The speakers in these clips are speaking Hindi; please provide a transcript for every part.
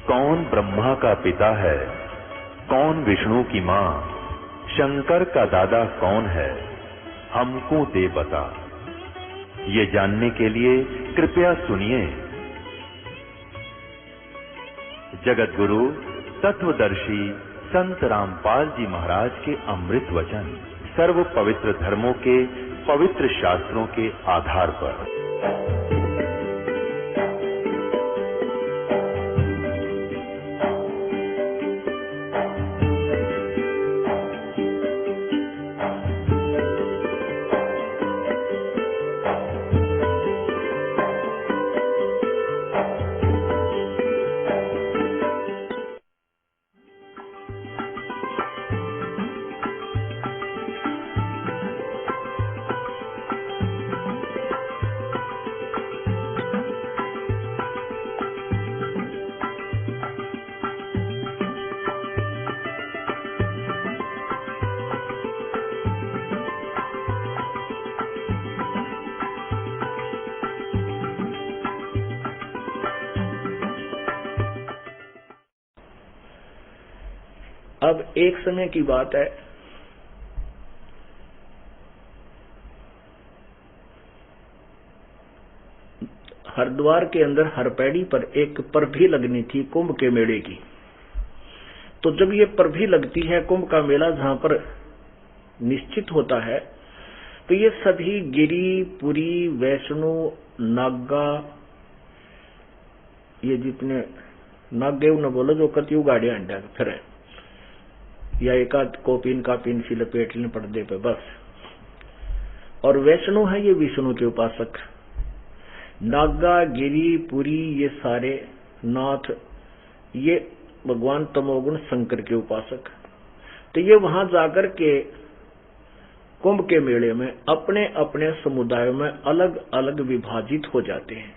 कौन ब्रह्मा का पिता है, कौन विष्णु की मां, शंकर का दादा कौन है, हमको दे बता। ये जानने के लिए कृपया सुनिए। जगत गुरु तत्वदर्शी संत रामपाल जी महाराज के अमृत वचन सर्व पवित्र धर्मों के पवित्र शास्त्रों के आधार पर। अब एक समय की बात है, हरिद्वार के अंदर हरपैड़ी पर एक परभी लगनी थी कुंभ के मेले की। तो जब ये परभी लगती है, कुंभ का मेला जहां पर निश्चित होता है, तो ये सभी गिरी, पुरी, वैष्णो, नागा, ये जितने नागे न बोलो जो कतियु गाड़ियां अंडा फिर है, या एक आध कोपिन कापिन सी लपेट लें पर्दे पे बस। और वैष्णो है ये विष्णु के उपासक, नागा, गिरी, पुरी ये सारे नाथ ये भगवान तमोगुण शंकर के उपासक। तो ये वहां जाकर के कुंभ के मेले में अपने अपने समुदायों में अलग अलग विभाजित हो जाते हैं,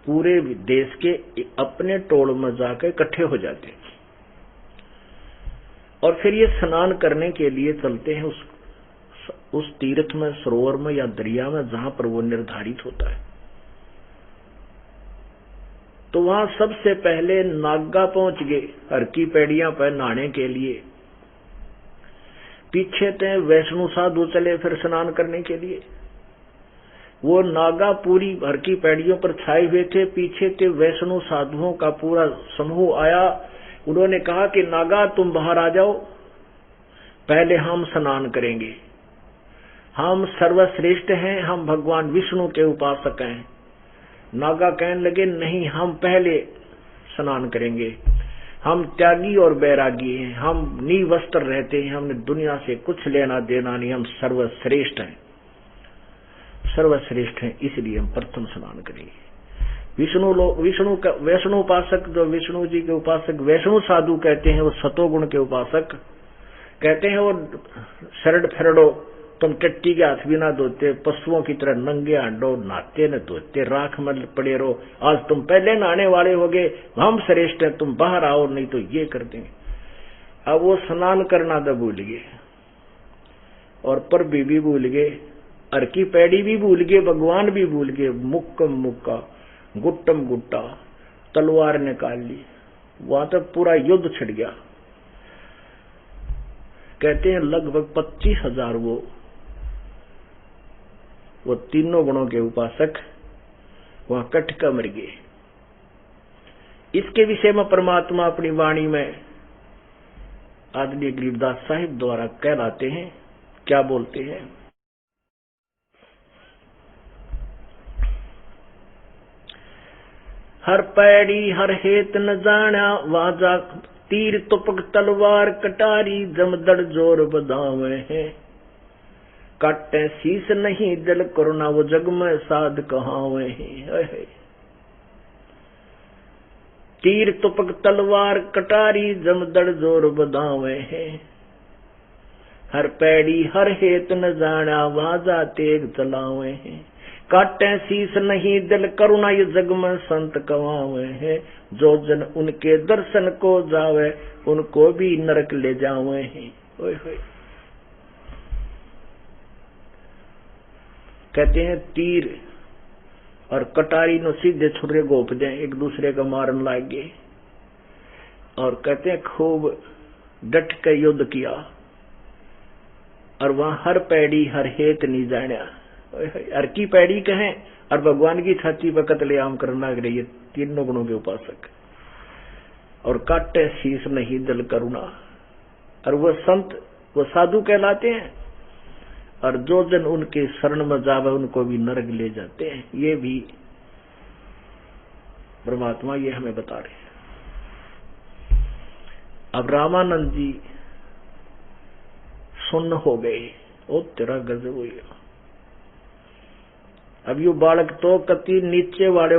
पूरे देश के अपने टोल में जाकर इकट्ठे हो जाते हैं और फिर ये स्नान करने के लिए चलते हैं उस तीर्थ में, सरोवर में या दरिया में जहां पर वो निर्धारित होता है। तो वहां सबसे पहले नागा पहुंच गए हर की पैड़ियां पर नहाने के लिए। पीछे थे वैष्णु साधु चले फिर स्नान करने के लिए। वो नागा पूरी हर की पैड़ियों पर छाए हुए थे, पीछे थे वैष्णु साधुओं का पूरा समूह आया। उन्होंने कहा कि नागा तुम बाहर आ जाओ, पहले हम स्नान करेंगे, हम सर्वश्रेष्ठ हैं, हम भगवान विष्णु के उपासक हैं। नागा कहने लगे नहीं, हम पहले स्नान करेंगे, हम त्यागी और बैरागी हैं, हम निवस्त्र रहते हैं, हमने दुनिया से कुछ लेना देना नहीं, हम सर्वश्रेष्ठ हैं, सर्वश्रेष्ठ हैं, इसलिए हम प्रथम स्नान करेंगे। वैष्णु उपासक जो विष्णु जी के उपासक वैष्णु साधु कहते हैं, वो सतोगुण के उपासक कहते हैं, वो शरड फरडो तुम टट्टी के हाथ भी ना धोते, पशुओं की तरह नंगे हांडो, नहाते न धोते, राख में पड़े रहो, आज तुम पहले नहाने वाले होगे, हम श्रेष्ठ हैं, तुम बाहर आओ नहीं तो ये कर देंगे। अब वो स्नान करना तो भूल गए और पर भी भूल गए, अर की पैड़ी भी भूल गए, भगवान भी भूल गए, मुक्कम मुक्का गुट्टम गुट्टा तलवार निकाल ली, वहां तक पूरा युद्ध छिड़ गया। कहते हैं लगभग 25,000 वो तीनों गुणों के उपासक वहां कटका मर गए। इसके विषय में परमात्मा अपनी वाणी में आदरणीय गरीबदास साहिब द्वारा कहलाते हैं, क्या बोलते हैं? हर पैड़ी हर हेत न जाना, वाजा तीर तुपक तलवार कटारी, जमदड़ जोर बधावे हैं, काटे शीस नहीं दिल करुणा, वो जग में साध कहावे हैं। तीर तुपक तलवार कटारी, जमदड़ जोर बधावे हैं, हर पैड़ी हर हेत न जाना, वाजा तेग चलावे हैं, काटे शीस नहीं दिल करुणा, ये जग में संत कवावे हैं, जो जन उनके दर्शन को जावे, उनको भी नरक ले जावे हैं। ओए होए। कहते हैं तीर और कटारी नो सीधे छुरे गोप दें, एक दूसरे का मारन लाग गए। और कहते हैं खूब डट के युद्ध किया, और वहां हर पैड़ी हर हेत नहीं जाना, हर की पैड़ी कहें और भगवान की छाती पर कत्लेआम करना के लिए तीनों गुणों के उपासक, और काटे शीश नहीं दल करुणा, और वो संत वो साधु कहलाते हैं, और जो जन उनके शरण में जावे उनको भी नरक ले जाते हैं। ये भी परमात्मा ये हमें बता रहे हैं। अब रामानंद जी सुन्न हो गए, ओ तेरा गजब हुई। अब यू बालक तो कति नीचे वाले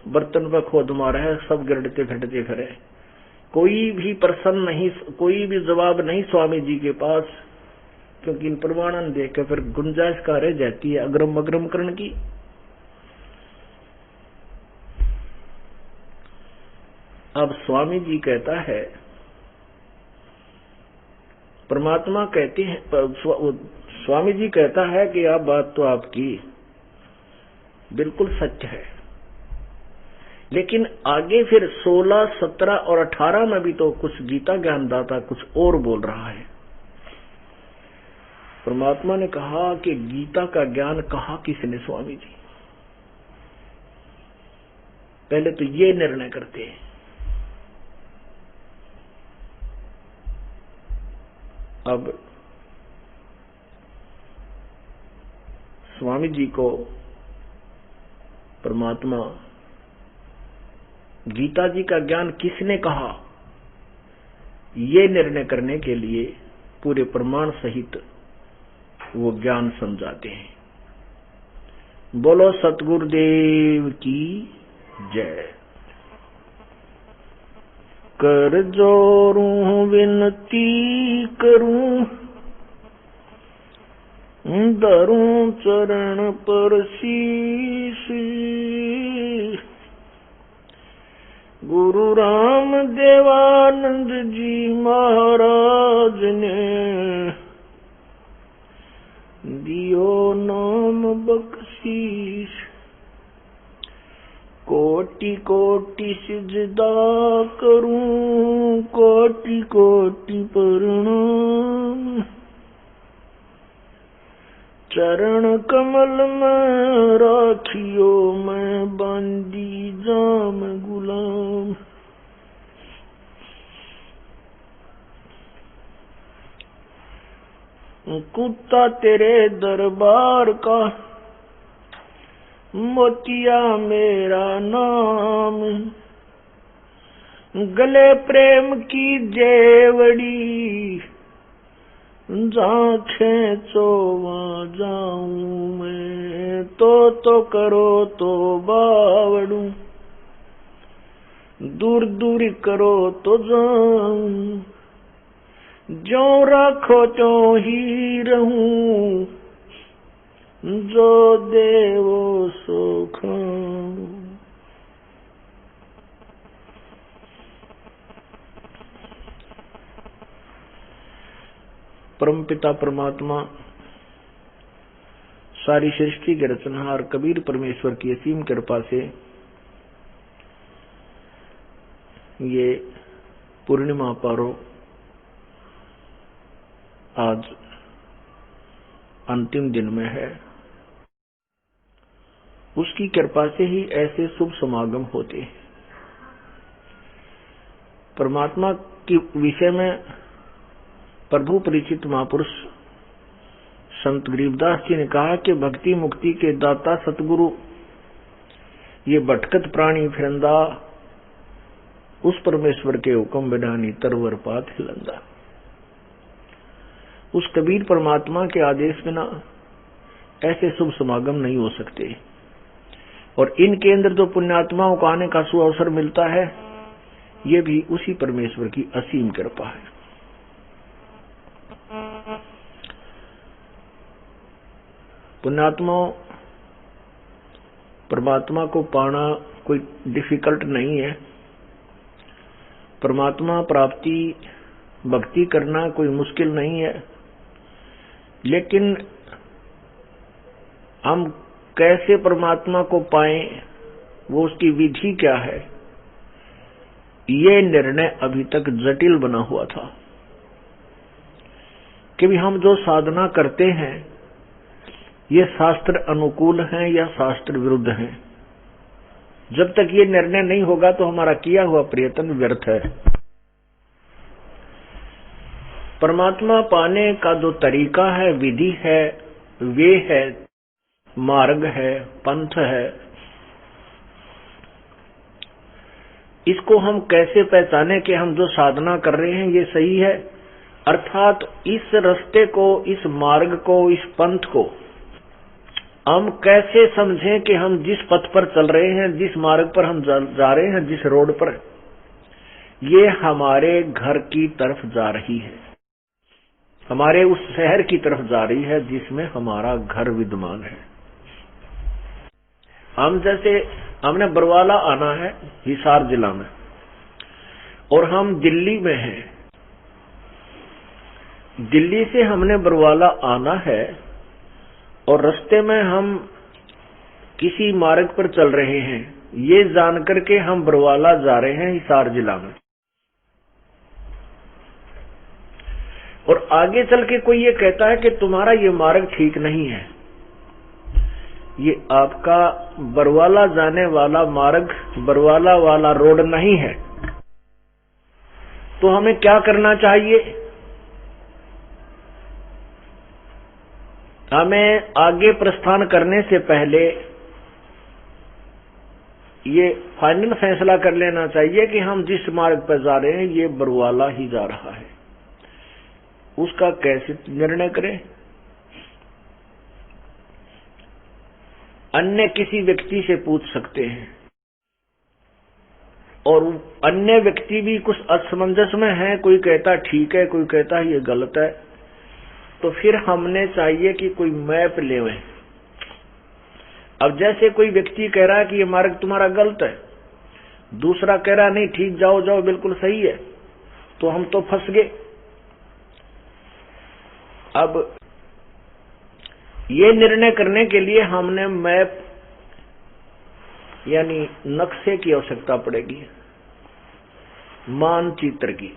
बर्तन पर खोद मारा है, सब गिरते फिरते खड़े, कोई भी प्रश्न नहीं, कोई भी जवाब नहीं स्वामी जी के पास, क्योंकि इन प्रमाणन देख के फिर गुंजाइश का रह जाती है अग्रम अग्रम करण की। अब स्वामी जी कहता है, परमात्मा कहते हैं, स्वामी जी कहता है कि आप बात तो आपकी बिल्कुल सत्य है, लेकिन आगे फिर 16, 17 और 18 में भी तो कुछ गीता ज्ञानदाता कुछ और बोल रहा है। परमात्मा ने कहा कि गीता का ज्ञान कहा किसने स्वामी जी, पहले तो ये निर्णय करते हैं। अब स्वामी जी को परमात्मा गीता जी का ज्ञान किसने कहा, ये निर्णय करने के लिए पूरे प्रमाण सहित वो ज्ञान समझाते हैं। बोलो सतगुरुदेव की जय। कर जोरूं विनती करूं, धरूं चरण पर शीश, गुरु राम देवानंद जी महाराज ने दियो नाम बख्शीश। कोटि कोटि सिजदा करूं, कोटि कोटि प्रणाम, चरण कमल में राखियो मैं बांधी जाम गुलाम। कुत्ता तेरे दरबार का, मोतिया मेरा नाम, गले प्रेम की जेवड़ी, जहाँ खेचो वहाँ जाऊं मैं, तो करो तो बावड़ू, दूर दूर करो तो जाऊं, जो रखो तो ही रहूं, जो देवो सो खाऊं। परमपिता परमात्मा सारी सृष्टि के रचनहार कबीर परमेश्वर की असीम कृपा से ये पूर्णिमा पर्व आज अंतिम दिन में है। उसकी कृपा से ही ऐसे शुभ समागम होते हैं। परमात्मा के विषय में प्रभु परिचित महापुरुष संत गरीबदास जी ने कहा कि भक्ति मुक्ति के दाता सतगुरु, ये भटकत प्राणी फिरंदा, उस परमेश्वर के हुक्म बिना तरवर पात हिलंदा। उस कबीर परमात्मा के आदेश बिना ऐसे शुभ समागम नहीं हो सकते, और इनके अंदर जो पुण्यात्माओं को आने का सुअवसर मिलता है, ये भी उसी परमेश्वर की असीम कृपा है। पुण्यात्माओं, परमात्मा को पाना कोई डिफिकल्ट नहीं है। परमात्मा प्राप्ति भक्ति करना कोई मुश्किल नहीं है, लेकिन हम कैसे परमात्मा को पाएं, वो उसकी विधि क्या है, ये निर्णय अभी तक जटिल बना हुआ था कि भी हम जो साधना करते हैं ये शास्त्र अनुकूल हैं या शास्त्र विरुद्ध हैं। जब तक ये निर्णय नहीं होगा तो हमारा किया हुआ प्रयत्न व्यर्थ है। परमात्मा पाने का जो तरीका है, विधि है, वे है, मार्ग है, पंथ है, इसको हम कैसे पहचाने कि हम जो साधना कर रहे हैं ये सही है, अर्थात इस रास्ते को, इस मार्ग को, इस पंथ को हम कैसे समझें कि हम जिस पथ पर चल रहे हैं, जिस मार्ग पर हम जा रहे हैं, जिस रोड पर, ये हमारे घर की तरफ जा रही है, हमारे उस शहर की तरफ जा रही है जिसमें हमारा घर विद्यमान है। हम जैसे हमने बरवाला आना है हिसार जिला में और हम दिल्ली में हैं, दिल्ली से हमने बरवाला आना है और रास्ते में हम किसी मार्ग पर चल रहे हैं, ये जान करके हम बरवाला जा रहे हैं हिसार जिला में, और आगे चल के कोई ये कहता है कि तुम्हारा ये मार्ग ठीक नहीं है, ये आपका बरवाला जाने वाला मार्ग, बरवाला वाला रोड नहीं है, तो हमें क्या करना चाहिए? हमें आगे प्रस्थान करने से पहले ये फाइनल फैसला कर लेना चाहिए कि हम जिस मार्ग पर जा रहे हैं ये बरवाला ही जा रहा है। उसका कैसे निर्णय करें? अन्य किसी व्यक्ति से पूछ सकते हैं, और अन्य व्यक्ति भी कुछ असमंजस में है, कोई कहता ठीक है, कोई कहता है ये गलत है, तो फिर हमने चाहिए कि कोई मैप लेवें। अब जैसे कोई व्यक्ति कह रहा है कि ये मार्ग तुम्हारा गलत है, दूसरा कह रहा नहीं ठीक, जाओ जाओ बिल्कुल सही है, तो हम तो फंस गए। अब ये निर्णय करने के लिए हमने मैप यानी नक्शे की आवश्यकता पड़ेगी, मानचित्र की।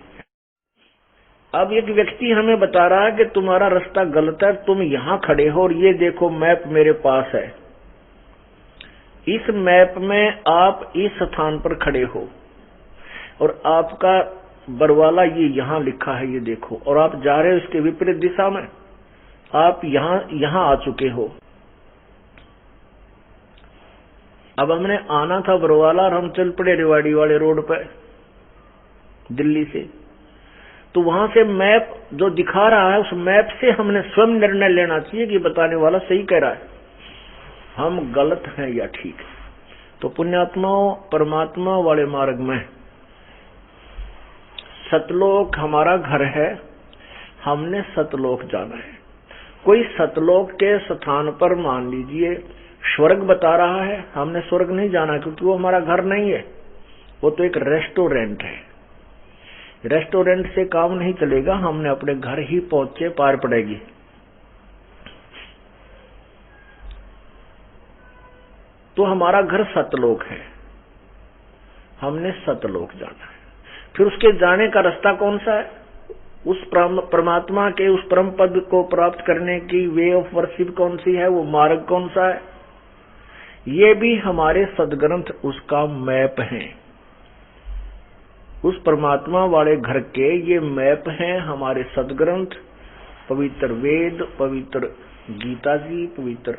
अब एक व्यक्ति हमें बता रहा है कि तुम्हारा रास्ता गलत है, तुम यहां खड़े हो और ये देखो मैप मेरे पास है, इस मैप में आप इस स्थान पर खड़े हो और आपका बरवाला ये यहां लिखा है, ये देखो, और आप जा रहे हो इसके विपरीत दिशा में, आप यहां आ चुके हो। अब हमने आना था बरवाला और हम चल पड़े रेवाड़ी वाले रोड पर दिल्ली से, तो वहां से मैप जो दिखा रहा है उस मैप से हमने स्वयं निर्णय लेना चाहिए कि बताने वाला सही कह रहा है, हम गलत हैं या ठीक है। तो पुण्यात्माओं, परमात्मा वाले मार्ग में सतलोक हमारा घर है, हमने सतलोक जाना है। कोई सतलोक के स्थान पर मान लीजिए स्वर्ग बता रहा है, हमने स्वर्ग नहीं जाना क्योंकि वो हमारा घर नहीं है, वो तो एक रेस्टोरेंट है। रेस्टोरेंट से काम नहीं चलेगा, हमने अपने घर ही पहुंचे पार पड़ेगी। तो हमारा घर सतलोक है, हमने सतलोक जाना है। फिर उसके जाने का रास्ता कौन सा है? उस परमात्मा के उस परम पद को प्राप्त करने की वे ऑफ वर्शिप कौन सी है, वो मार्ग कौन सा है? ये भी हमारे सदग्रंथ उसका मैप है। उस परमात्मा वाले घर के ये मैप हैं हमारे सदग्रंथ, पवित्र वेद, पवित्र गीता जी, पवित्र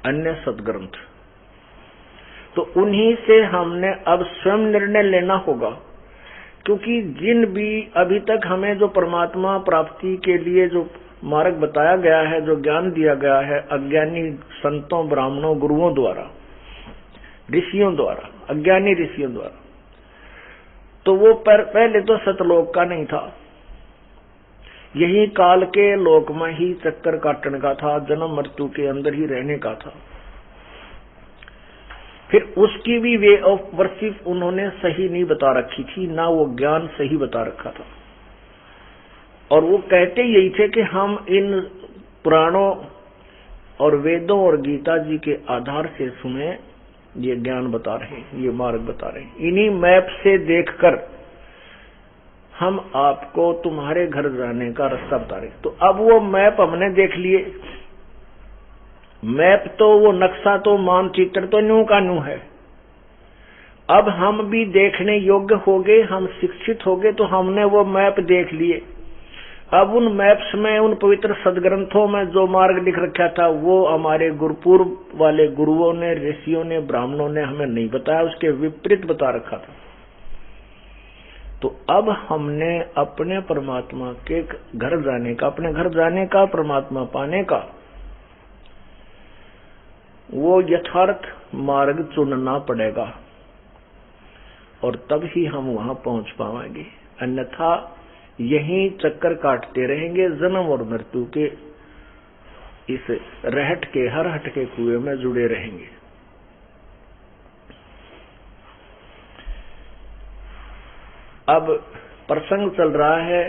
अन्य सदग्रंथ। तो उन्हीं से हमने अब स्वयं निर्णय लेना होगा, क्योंकि जिन भी अभी तक हमें जो परमात्मा प्राप्ति के लिए जो मार्ग बताया गया है, जो ज्ञान दिया गया है अज्ञानी संतों, ब्राह्मणों, गुरुओं द्वारा, ऋषियों द्वारा, अज्ञानी ऋषियों द्वारा, तो वो पहले तो सतलोक का नहीं था, यही काल के लोक में ही चक्कर काटने का था, जन्म मृत्यु के अंदर ही रहने का था। फिर उसकी भी वे ऑफ वर्शिप उन्होंने सही नहीं बता रखी थी, ना वो ज्ञान सही बता रखा था। और वो कहते यही थे कि हम इन पुराणों और वेदों और गीता जी के आधार से सुने ये ज्ञान बता रहे हैं, ये मार्ग बता रहे हैं। इन्हीं मैप से देखकर हम आपको तुम्हारे घर जाने का रास्ता बता रहे। तो अब वो मैप हमने देख लिए। मैप तो वो नक्शा तो मानचित्र तो न्यू का न्यू है। अब हम भी देखने योग्य हो गए, हम शिक्षित हो गए, तो हमने वो मैप देख लिए। अब उन मैप्स में, उन पवित्र सदग्रंथों में जो मार्ग लिख रखा था वो हमारे गुरुपूर्व वाले गुरुओं ने, ऋषियों ने, ब्राह्मणों ने हमें नहीं बताया, उसके विपरीत बता रखा था। तो अब हमने अपने परमात्मा के घर जाने का, अपने घर जाने का, परमात्मा पाने का वो यथार्थ मार्ग चुनना पड़ेगा और तब ही हम वहां पहुंच पाएंगे। अन्यथा यहीं चक्कर काटते रहेंगे, जन्म और मृत्यु के इस रहट के, हर हट के कुएं में जुड़े रहेंगे। अब प्रसंग चल रहा है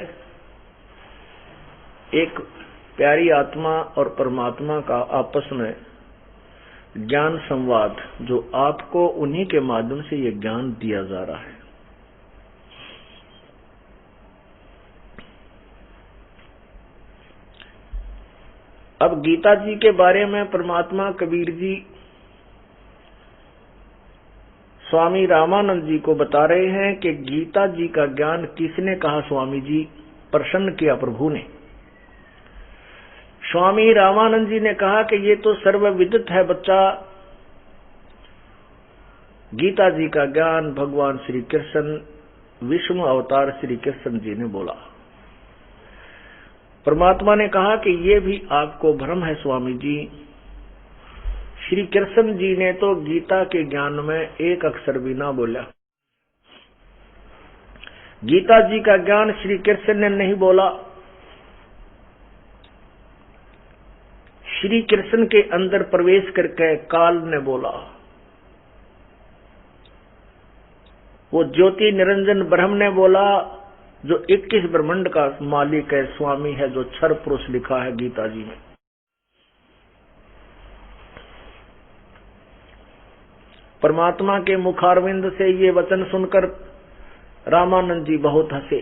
एक प्यारी आत्मा और परमात्मा का आपस में ज्ञान संवाद, जो आपको उन्हीं के माध्यम से ये ज्ञान दिया जा रहा है। अब गीता जी के बारे में परमात्मा कबीर जी स्वामी रामानंद जी को बता रहे हैं कि गीता जी का ज्ञान किसने कहा? स्वामी जी प्रसन्न किया प्रभु ने। स्वामी रामानंद जी ने कहा कि ये तो सर्वविदित है बच्चा, गीता जी का ज्ञान भगवान श्री कृष्ण, विष्णु अवतार श्री कृष्ण जी ने बोला। परमात्मा ने कहा कि ये भी आपको भ्रम है स्वामी जी। श्री कृष्ण जी ने तो गीता के ज्ञान में एक अक्षर भी ना बोला। गीता जी का ज्ञान श्री कृष्ण ने नहीं बोला, श्री कृष्ण के अंदर प्रवेश करके काल ने बोला। वो ज्योति निरंजन ब्रह्म ने बोला, जो 21 ब्रह्मांड का मालिक है, स्वामी है, जो क्षर पुरुष लिखा है गीता जी में। परमात्मा के मुखारविंद से ये वचन सुनकर रामानंद जी बहुत हंसे।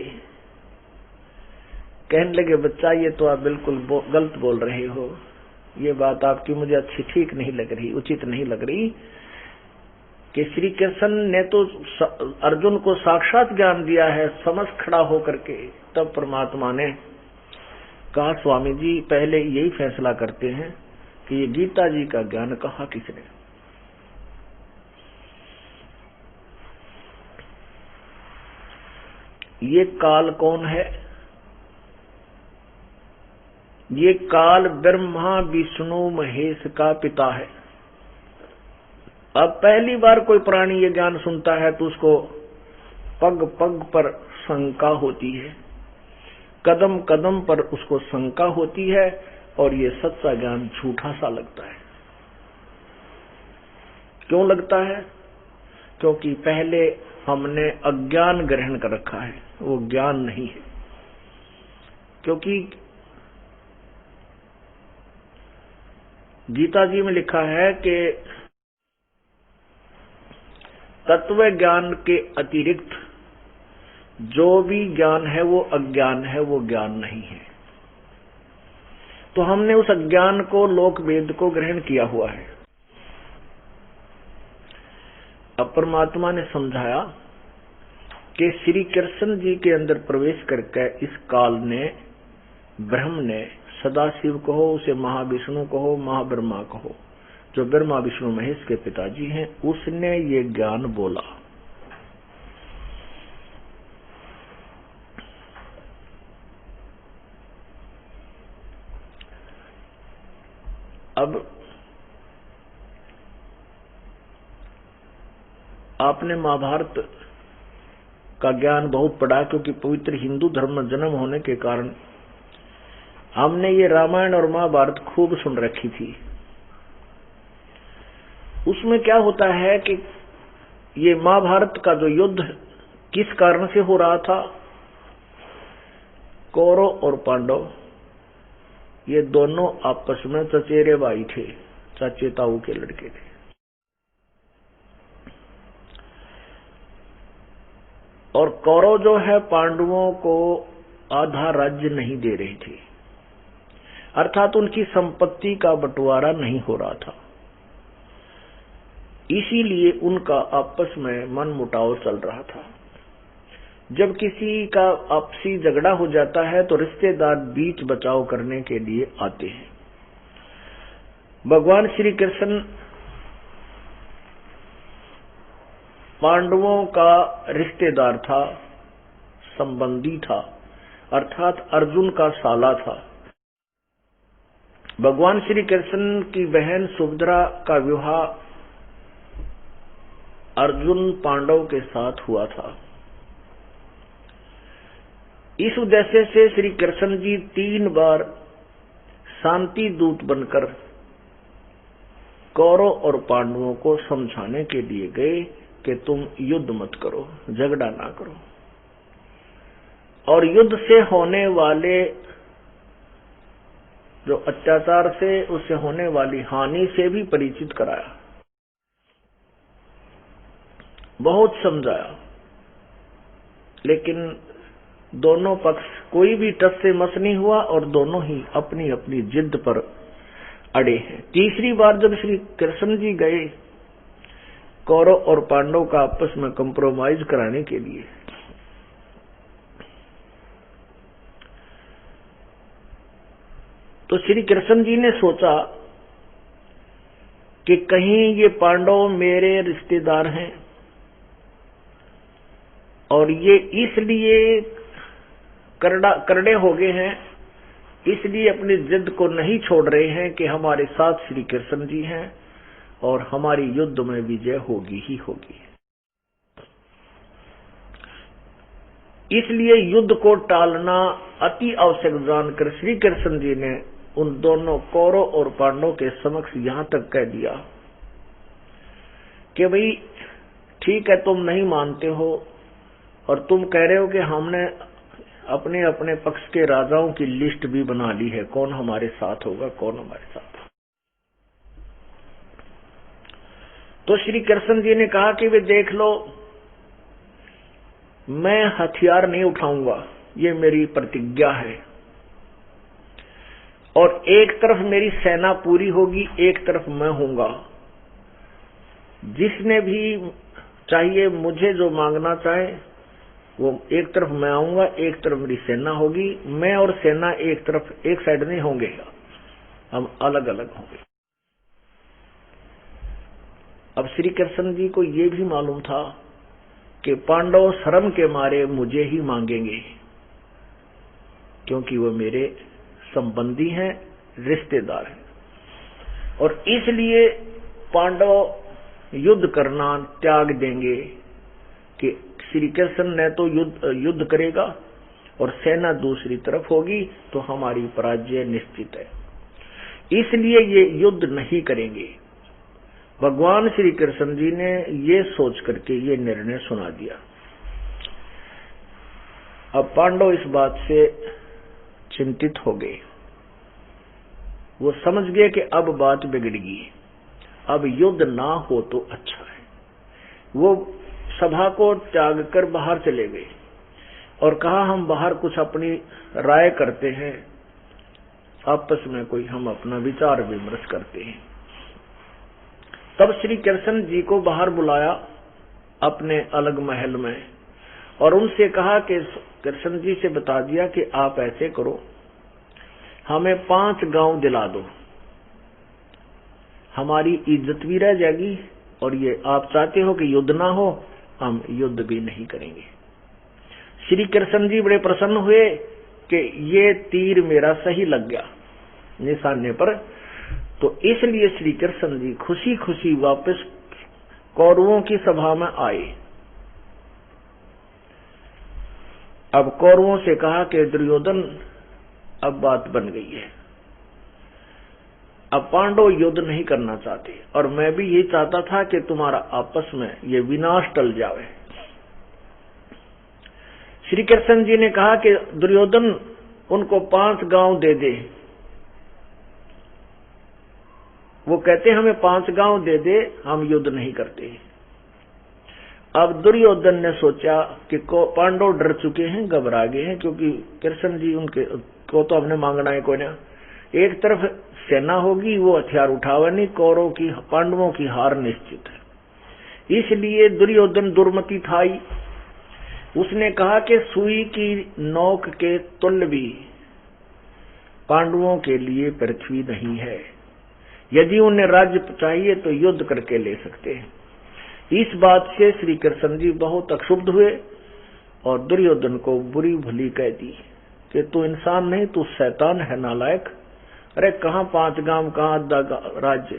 कहने लगे, बच्चा ये तो आप बिल्कुल गलत बोल रहे हो, ये बात आपकी मुझे अच्छी ठीक नहीं लग रही, उचित नहीं लग रही कि श्री कृष्ण ने तो अर्जुन को साक्षात ज्ञान दिया है, समझ खड़ा होकर के। तब परमात्मा ने कहा, स्वामी जी पहले यही फैसला करते हैं कि ये गीता जी का ज्ञान कहा किसने? ये काल कौन है? ये काल ब्रह्मा विष्णु महेश का पिता है। अब पहली बार कोई प्राणी ये ज्ञान सुनता है तो उसको पग पग पर शंका होती है, कदम कदम पर उसको शंका होती है और ये सच्चा ज्ञान झूठा सा लगता है। क्यों लगता है? क्योंकि पहले हमने अज्ञान ग्रहण कर रखा है, वो ज्ञान नहीं है। क्योंकि गीता जी में लिखा है कि तत्व ज्ञान के अतिरिक्त जो भी ज्ञान है वो अज्ञान है, वो ज्ञान नहीं है। तो हमने उस अज्ञान को, लोक वेद को ग्रहण किया हुआ है। अब परमात्मा ने समझाया कि श्री कृष्ण जी के अंदर प्रवेश करके इस काल ने, ब्रह्म ने, सदाशिव कहो, उसे महाविष्णु कहो, महाब्रह्मा कहो, जो ब्रह्मा विष्णु महेश के पिताजी हैं, उसने ये ज्ञान बोला। अब आपने महाभारत का ज्ञान बहुत पढ़ा, क्योंकि पवित्र हिंदू धर्म में जन्म होने के कारण हमने ये रामायण और महाभारत खूब सुन रखी थी। उसमें क्या होता है कि ये महाभारत का जो युद्ध किस कारण से हो रहा था, कौरव और पांडव ये दोनों आपस में चचेरे भाई थे, चाचे ताऊ के लड़के थे। और कौरव जो है पांडवों को आधा राज्य नहीं दे रही थी, अर्थात उनकी संपत्ति का बंटवारा नहीं हो रहा था। इसीलिए उनका आपस में मनमुटाव चल रहा था। जब किसी का आपसी झगड़ा हो जाता है तो रिश्तेदार बीच बचाव करने के लिए आते हैं। भगवान श्री कृष्ण पांडवों का रिश्तेदार था, संबंधी था, अर्थात अर्जुन का साला था। भगवान श्री कृष्ण की बहन सुभद्रा का विवाह अर्जुन पांडव के साथ हुआ था। इस उद्देश्य से श्री कृष्ण जी 3 बार शांति दूत बनकर कौरव और पांडवों को समझाने के लिए गए कि तुम युद्ध मत करो, झगड़ा ना करो, और युद्ध से होने वाले जो अत्याचार से उससे होने वाली हानि से भी परिचित कराया, बहुत समझाया। लेकिन दोनों पक्ष कोई भी टस से मस नहीं हुआ और दोनों ही अपनी अपनी जिद पर अड़े हैं। तीसरी बार जब श्री कृष्ण जी गए कौरव और पांडव का आपस में कंप्रोमाइज कराने के लिए, तो श्री कृष्ण जी ने सोचा कि कहीं ये पांडव मेरे रिश्तेदार हैं और ये इसलिए करड़े हो गए हैं, इसलिए अपनी जिद को नहीं छोड़ रहे हैं कि हमारे साथ श्री कृष्ण जी हैं और हमारी युद्ध में विजय होगी ही होगी। इसलिए युद्ध को टालना अति आवश्यक जानकर श्री कृष्ण जी ने उन दोनों कौरव और पांडव के समक्ष यहां तक कह दिया कि भाई ठीक है, तुम नहीं मानते हो और तुम कह रहे हो कि हमने अपने अपने पक्ष के राजाओं की लिस्ट भी बना ली है, कौन हमारे साथ होगा, कौन हमारे साथ। तो श्री कृष्ण जी ने कहा कि वे देख लो, मैं हथियार नहीं उठाऊंगा, ये मेरी प्रतिज्ञा है, और एक तरफ मेरी सेना पूरी होगी, एक तरफ मैं हूंगा। जिसने भी चाहिए, मुझे जो मांगना चाहे वो एक तरफ मैं आऊंगा, एक तरफ मेरी सेना होगी। मैं और सेना एक तरफ एक साइड नहीं होंगे, हम अलग अलग होंगे। अब श्री कृष्ण जी को ये भी मालूम था कि पांडव शर्म के मारे मुझे ही मांगेंगे, क्योंकि वो मेरे संबंधी हैं, रिश्तेदार हैं, और इसलिए पांडव युद्ध करना त्याग देंगे कि श्री कृष्ण ने तो युद्ध करेगा और सेना दूसरी तरफ होगी, तो हमारी पराजय निश्चित है, इसलिए ये युद्ध नहीं करेंगे। भगवान श्री कृष्ण जी ने ये सोच करके ये निर्णय सुना दिया। अब पांडव इस बात से चिंतित हो गए, वो समझ गए कि अब बात बिगड़गी, अब युद्ध ना हो तो अच्छा है। वो सभा को त्याग कर बाहर चले गए और कहा हम बाहर कुछ अपनी राय करते हैं, आपस में कोई हम अपना विचार विमर्श करते हैं। तब श्री कृष्ण जी को बाहर बुलाया अपने अलग महल में और उनसे कहा कि कृष्ण जी से बता दिया कि आप ऐसे करो, हमें 5 गांव दिला दो, हमारी इज्जत भी रह जाएगी, और ये आप चाहते हो कि युद्ध ना हो, हम युद्ध भी नहीं करेंगे। श्री कृष्ण जी बड़े प्रसन्न हुए कि ये तीर मेरा सही लग गया निशाने पर, तो इसलिए श्री कृष्ण जी खुशी खुशी वापस कौरवों की सभा में आए। अब कौरवों से कहा कि दुर्योधन, अब बात बन गई है, अब पांडव युद्ध नहीं करना चाहते और मैं भी यही चाहता था कि तुम्हारा आपस में ये विनाश टल जाए। श्री कृष्ण जी ने कहा कि दुर्योधन उनको 5 गांव दे दे। वो कहते हमें 5 गांव दे दे, हम युद्ध नहीं करते। अब दुर्योधन ने सोचा कि पांडव डर चुके हैं, घबरा गए हैं, क्योंकि कृष्ण जी उनके को तो हमने मांगना है कोई ना। एक तरफ सेना होगी, वो हथियार उठावा नहीं, कौरवों की पांडवों की हार निश्चित है। इसलिए दुर्योधन दुर्मति था ही। उसने कहा कि सुई की नोक के तुल्य भी पांडवों के लिए पृथ्वी नहीं है। यदि उन्हें राज्य चाहिए तो युद्ध करके ले सकते हैं। इस बात से श्री कृष्ण जी बहुत अक्षुब्ध हुए और दुर्योधन को बुरी भली कह दी कि तू इंसान नहीं, तू शैतान है, नालायक। अरे कहाँ 5 गांव, कहाँ 10 राज्य,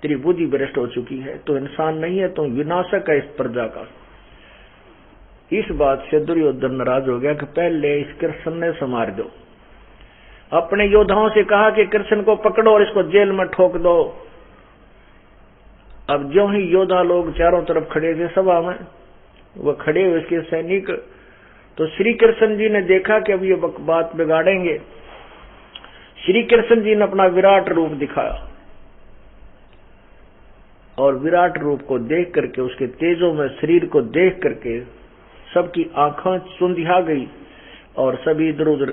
तेरी बुद्धि भ्रष्ट हो चुकी है, तू इंसान नहीं है, तू विनाशक है इस प्रजा का। इस बात से दुर्योधन नाराज हो गया कि पहले इस कृष्ण ने संवार दो। अपने योद्धाओं से कहा कि कृष्ण को पकड़ो और इसको जेल में ठोक दो। अब जो ही योद्धा लोग चारों तरफ खड़े थे सभा में, वो खड़े हुए इसके सैनिक, तो श्री कृष्ण जी ने देखा कि अब ये बात बिगाड़ेंगे। श्री कृष्ण जी ने अपना विराट रूप दिखाया और विराट रूप को देख करके, उसके तेजों में शरीर को देख करके सबकी आंखें सुंधिया गई और सभी इधर उधर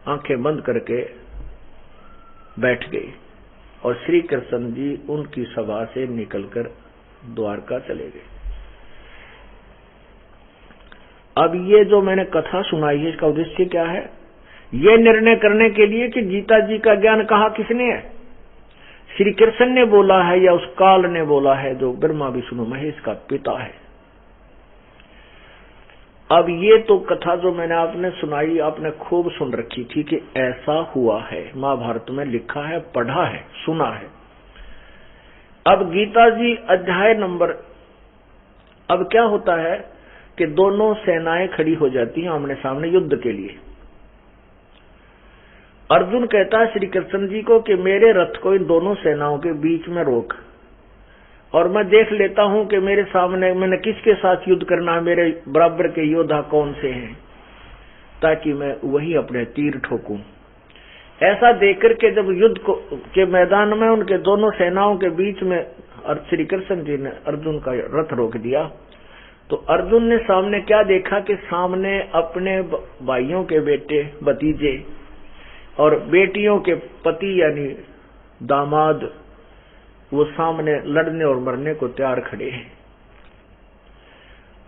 आंखें बंद करके बैठ गई और श्री कृष्ण जी उनकी सभा से निकलकर द्वारका चले गए। अब ये जो मैंने कथा सुनाई है, इसका उद्देश्य क्या है? ये निर्णय करने के लिए कि गीता जी का ज्ञान कहा किसने है, श्री कृष्ण ने बोला है या उस काल ने बोला है जो ब्रह्मा विष्णु महेश का पिता है। अब ये तो कथा जो मैंने आपने सुनाई, आपने खूब सुन रखी थी कि ऐसा हुआ है, महाभारत में लिखा है, पढ़ा है, सुना है। अब गीता जी अध्याय नंबर, अब क्या होता है कि दोनों सेनाएं खड़ी हो जाती हैं आमने सामने युद्ध के लिए। अर्जुन कहता है श्री कृष्ण जी को कि मेरे रथ को इन दोनों सेनाओं के बीच में रोक और मैं देख लेता हूं कि मेरे सामने मैंने किसके साथ युद्ध करना है, मेरे बराबर के योद्धा कौन से हैं, ताकि मैं वही अपने तीर ठोकूं। ऐसा देखकर के जब युद्ध के मैदान में उनके दोनों सेनाओं के बीच में श्री कृष्ण जी ने अर्जुन का रथ रोक दिया, तो अर्जुन ने सामने क्या देखा कि सामने अपने भाइयों के बेटे भतीजे और बेटियों के पति यानी दामाद वो सामने लड़ने और मरने को तैयार खड़े हैं।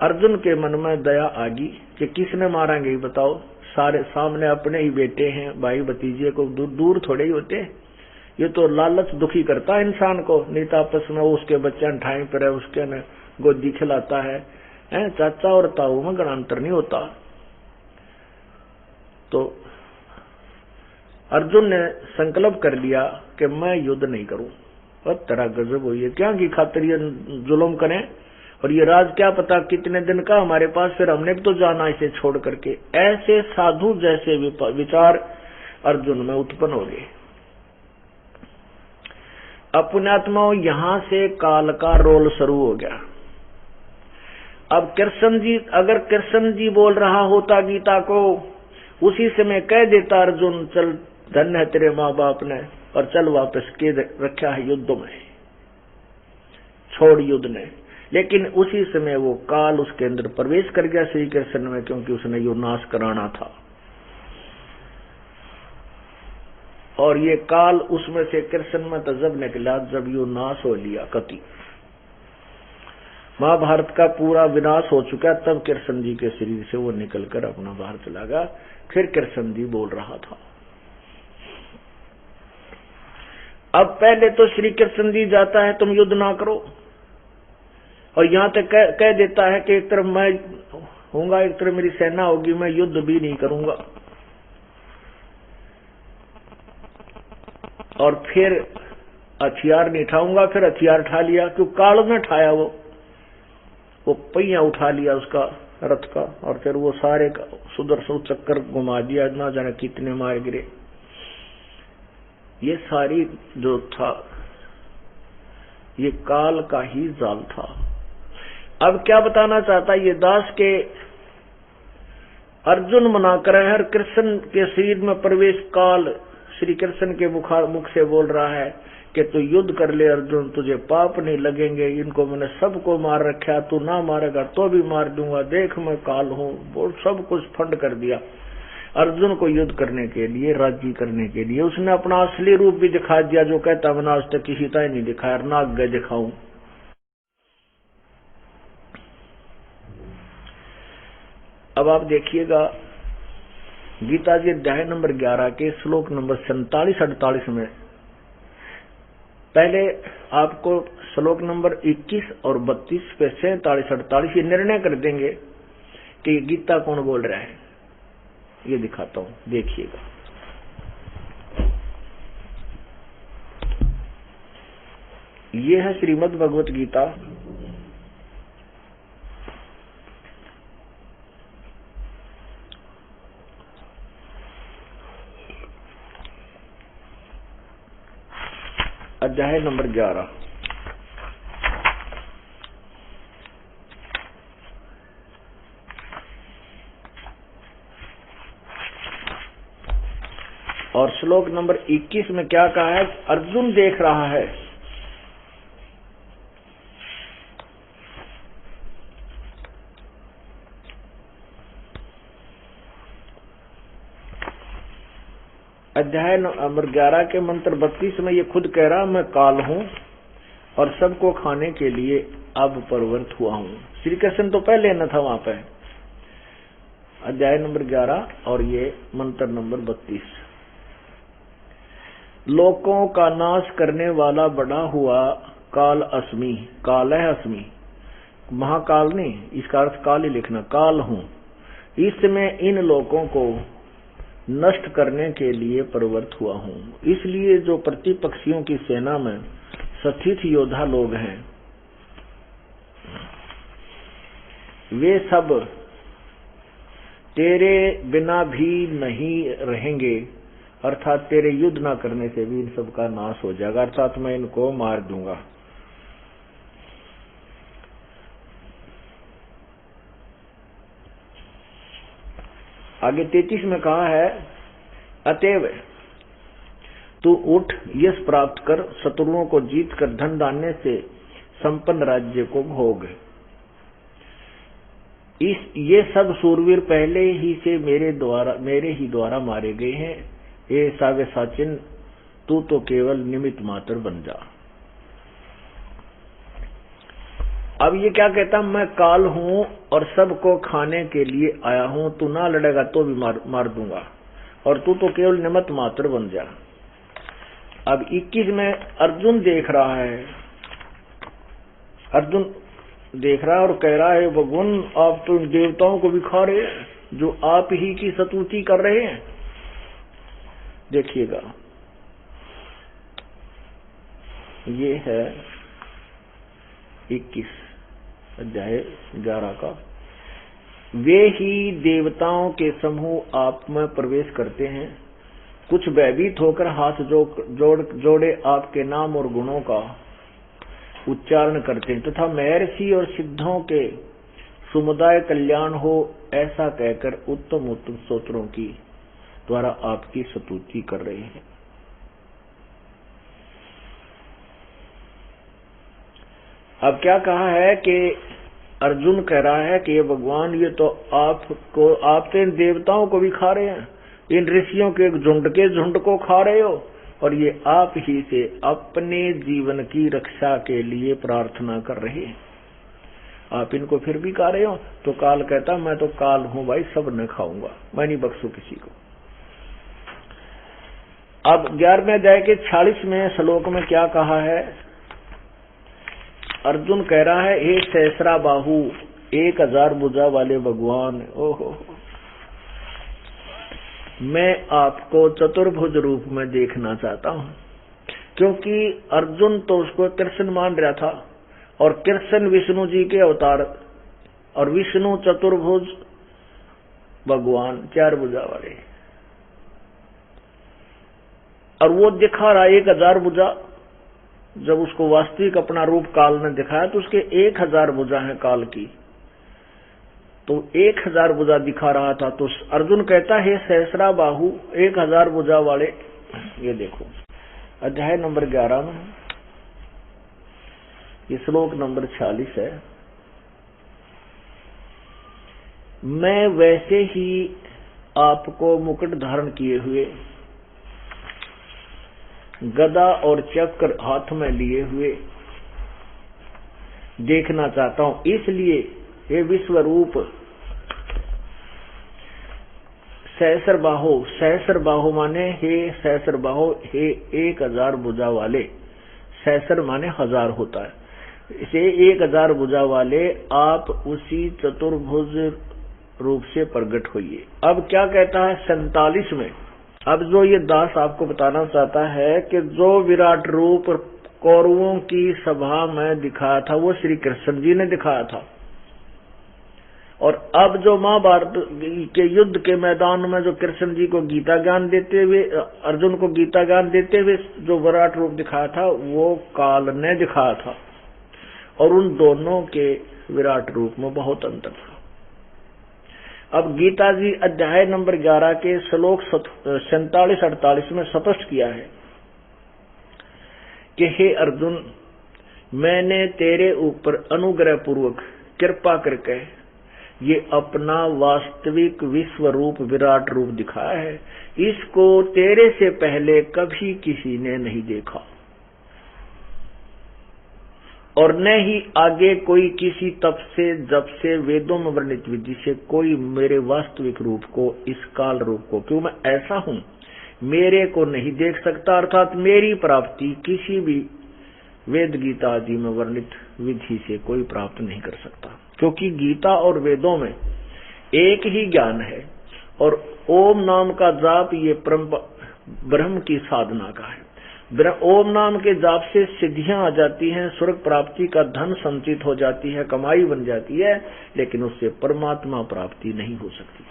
अर्जुन के मन में दया आ गई कि किसने मारेंगे बताओ, सारे सामने अपने ही बेटे हैं, भाई भतीजे को दूर थोड़े ही होते। ये तो लालच दुखी करता है इंसान को, नहीं तो आपस में उसके बच्चे ठाई पर है, उसके न गोदी खिलाता है, चाचा और ताऊ में गणांतर नहीं होता। तो अर्जुन ने संकल्प कर लिया कि मैं युद्ध नहीं करूं। और तेरा गजब हो, ये क्या की खातिर ये जुल्म करें, और ये राज क्या पता कितने दिन का हमारे पास, फिर हमने भी तो जाना इसे छोड़ करके। ऐसे साधु जैसे विचार अर्जुन में उत्पन्न हो गए। अपनात्माओं, यहां से काल का रोल शुरू हो गया। अब कृष्ण जी, अगर कृष्ण जी बोल रहा होता गीता को, उसी समय कह देता अर्जुन चल धन्य है तेरे माँ बाप ने, और चल वापस के रखा है युद्ध में, छोड़ युद्ध ने। लेकिन उसी समय वो काल उसके अंदर प्रवेश कर गया श्री कृष्ण में, क्योंकि उसने यो नाश कराना था। और ये काल उसमें से कृष्ण में तो जब निकला जब यो नाश हो लिया कति, महाभारत का पूरा विनाश हो चुका, तब कृष्ण जी के शरीर से वो निकलकर अपना बाहर चला गया। फिर कृष्ण जी बोल रहा था। अब पहले तो श्री कृष्ण जी जाता है तुम युद्ध ना करो, और यहां तक कह देता है कि एक तरफ मैं होऊंगा, एक तरफ मेरी सेना होगी, मैं युद्ध भी नहीं करूंगा। और फिर हथियार नहीं उठाऊंगा, फिर हथियार उठा लिया, क्यों काल में उठाया वो पहिया उठा लिया उसका रथ का, और फिर वो सारे का सुदर्शन चक्कर घुमा दिया, ना जाने कितने मार गिरे। ये सारी जो था ये काल का ही जाल था। अब क्या बताना चाहता ये दास के अर्जुन मना कर हर कृष्ण के शरीर में प्रवेश काल श्री कृष्ण के मुख से बोल रहा है कि तू युद्ध कर ले अर्जुन, तुझे पाप नहीं लगेंगे, इनको मैंने सबको मार रखा, तू ना मारेगा तो भी मार दूंगा, देख मैं काल हूँ। वो सब कुछ फंड कर दिया अर्जुन को युद्ध करने के लिए, राजी करने के लिए। उसने अपना असली रूप भी दिखा दिया, जो कहता मैंने आज तक किसी का ही नहीं दिखाया, ना आगे दिखाऊं। अब आप देखिएगा गीता जी अध्याय नंबर 11 के श्लोक नंबर 47-48 में। पहले आपको श्लोक नंबर 21 और 32 पे 47-48 ये निर्णय कर देंगे कि गीता कौन बोल रहा है। ये दिखाता हूं, देखिएगा। ये है श्रीमद् भगवत गीता अध्याय नंबर 11। और श्लोक नंबर 21 में क्या कहा है? अर्जुन देख रहा है अध्याय नंबर 11 के मंत्र 32 में ये खुद कह रहा मैं काल हूं और सबको खाने के लिए अब प्रवृत्त हुआ हूं। श्री कृष्ण तो पहले न था वहां पे। अध्याय नंबर 11 और ये मंत्र नंबर 32। लोकों का नाश करने वाला बड़ा हुआ काल अस्मि, काल है अस्मि, महाकाल नहीं, इसका अर्थ काल ही लिखना, काल हूं। इसमें इन लोगों को नष्ट करने के लिए प्रवृत्त हुआ हूं। इसलिए जो प्रतिपक्षियों की सेना में सथित योद्धा लोग हैं वे सब तेरे बिना भी नहीं रहेंगे, अर्थात तेरे युद्ध न करने से भी इन सब का नाश हो जाएगा, अर्थात मैं इनको मार दूंगा। आगे 33 में कहा है अतएव तू उठ, यश प्राप्त कर, शत्रुओं को जीत कर धन दान्य से संपन्न राज्य को भोग। ये सब सूरवीर पहले ही से मेरे ही द्वारा मारे गए हैं। ये सावे साचिन, तू तो केवल निमित्त मात्र बन जा। अब ये क्या कहता, मैं काल हूं और सबको खाने के लिए आया हूं, तू ना लड़ेगा तो भी मार दूंगा, और तू तो केवल निमित्त मात्र बन जा। अब 21 में अर्जुन देख रहा है, अर्जुन देख रहा है और कह रहा है भगवान आप तो देवताओं को भी खा रहे हैं जो आप ही की स्तुति कर रहे हैं। देखिएगा ये है 21 अध्याय 11 का। वे ही देवताओं के समूह आप में प्रवेश करते हैं, कुछ भयभीत होकर हाथ जोड़े आपके नाम और गुणों का उच्चारण करते हैं, तथा महर्षि और सिद्धों के समुदाय कल्याण हो ऐसा कहकर उत्तम उत्तम स्तोत्रों की द्वारा आपकी स्तुति कर रहे हैं। अब क्या कहा है कि अर्जुन कह रहा है कि ये भगवान ये तो आप तो इन देवताओं को भी खा रहे हैं, इन ऋषियों के झुंड को खा रहे हो, और ये आप ही से अपने जीवन की रक्षा के लिए प्रार्थना कर रहे हैं। आप इनको फिर भी खा रहे हो। तो काल कहता मैं तो काल हूं भाई, सब न खाऊंगा, मैं नहीं बख्शू किसी को। अब 11वें अध्याय के 46वें श्लोक में क्या कहा है? अर्जुन कह रहा है हे सहस्रा बाहु, 1000 भुजा वाले भगवान, ओहो मैं आपको चतुर्भुज रूप में देखना चाहता हूं। क्योंकि अर्जुन तो उसको कृष्ण मान रहा था, और कृष्ण विष्णु जी के अवतार, और विष्णु चतुर्भुज भगवान 4 भुजा वाले, और वो दिखा रहा 1000 भुजा। जब उसको वास्तविक अपना रूप काल ने दिखाया तो उसके 1000 भुजा है काल की, तो 1000 भुजा दिखा रहा था। तो अर्जुन कहता है सहस्रा बाहु, 1000 भुजा वाले, ये देखो अध्याय नंबर 11 में ये श्लोक नंबर 46 है। मैं वैसे ही आपको मुकुट धारण किए हुए, गदा और चक्र हाथ में लिए हुए देखना चाहता हूं। इसलिए ये विश्व रूप सहस्र बाहो माने हे सहस्र बाहो, हे 1000 भुजा वाले। सहस्र माने 1000 होता है। इसे 1000 भुजा वाले आप उसी चतुर्भुज रूप से प्रकट होइए। अब क्या कहता है 47 में, अब जो ये दास आपको बताना चाहता है कि जो विराट रूप कौरवों की सभा में दिखाया था वो श्री कृष्ण जी ने दिखाया था, और अब जो महाभारत के युद्ध के मैदान में जो कृष्ण जी को गीता ज्ञान देते हुए, अर्जुन को गीता ज्ञान देते हुए जो विराट रूप दिखाया था वो काल ने दिखाया था, और उन दोनों के विराट रूप में बहुत अंतर था। अब गीता जी अध्याय नंबर 11 के श्लोक 47-48 में स्पष्ट किया है कि हे अर्जुन, मैंने तेरे ऊपर अनुग्रह पूर्वक कृपा करके ये अपना वास्तविक विश्व रूप विराट रूप दिखाया है। इसको तेरे से पहले कभी किसी ने नहीं देखा, और न ही आगे कोई किसी तप से जप से वेदों में वर्णित विधि से कोई मेरे वास्तविक रूप को, इस काल रूप को, क्यों मैं ऐसा हूं, मेरे को नहीं देख सकता। अर्थात मेरी प्राप्ति किसी भी वेद गीता आदि में वर्णित विधि से कोई प्राप्त नहीं कर सकता, क्योंकि गीता और वेदों में एक ही ज्ञान है, और ओम नाम का जाप ये ब्रह्म की साधना का है। ओम नाम के जाप से सिद्धियां आ जाती हैं, स्वर्ग प्राप्ति का धन संचित हो जाती है, कमाई बन जाती है, लेकिन उससे परमात्मा प्राप्ति नहीं हो सकती।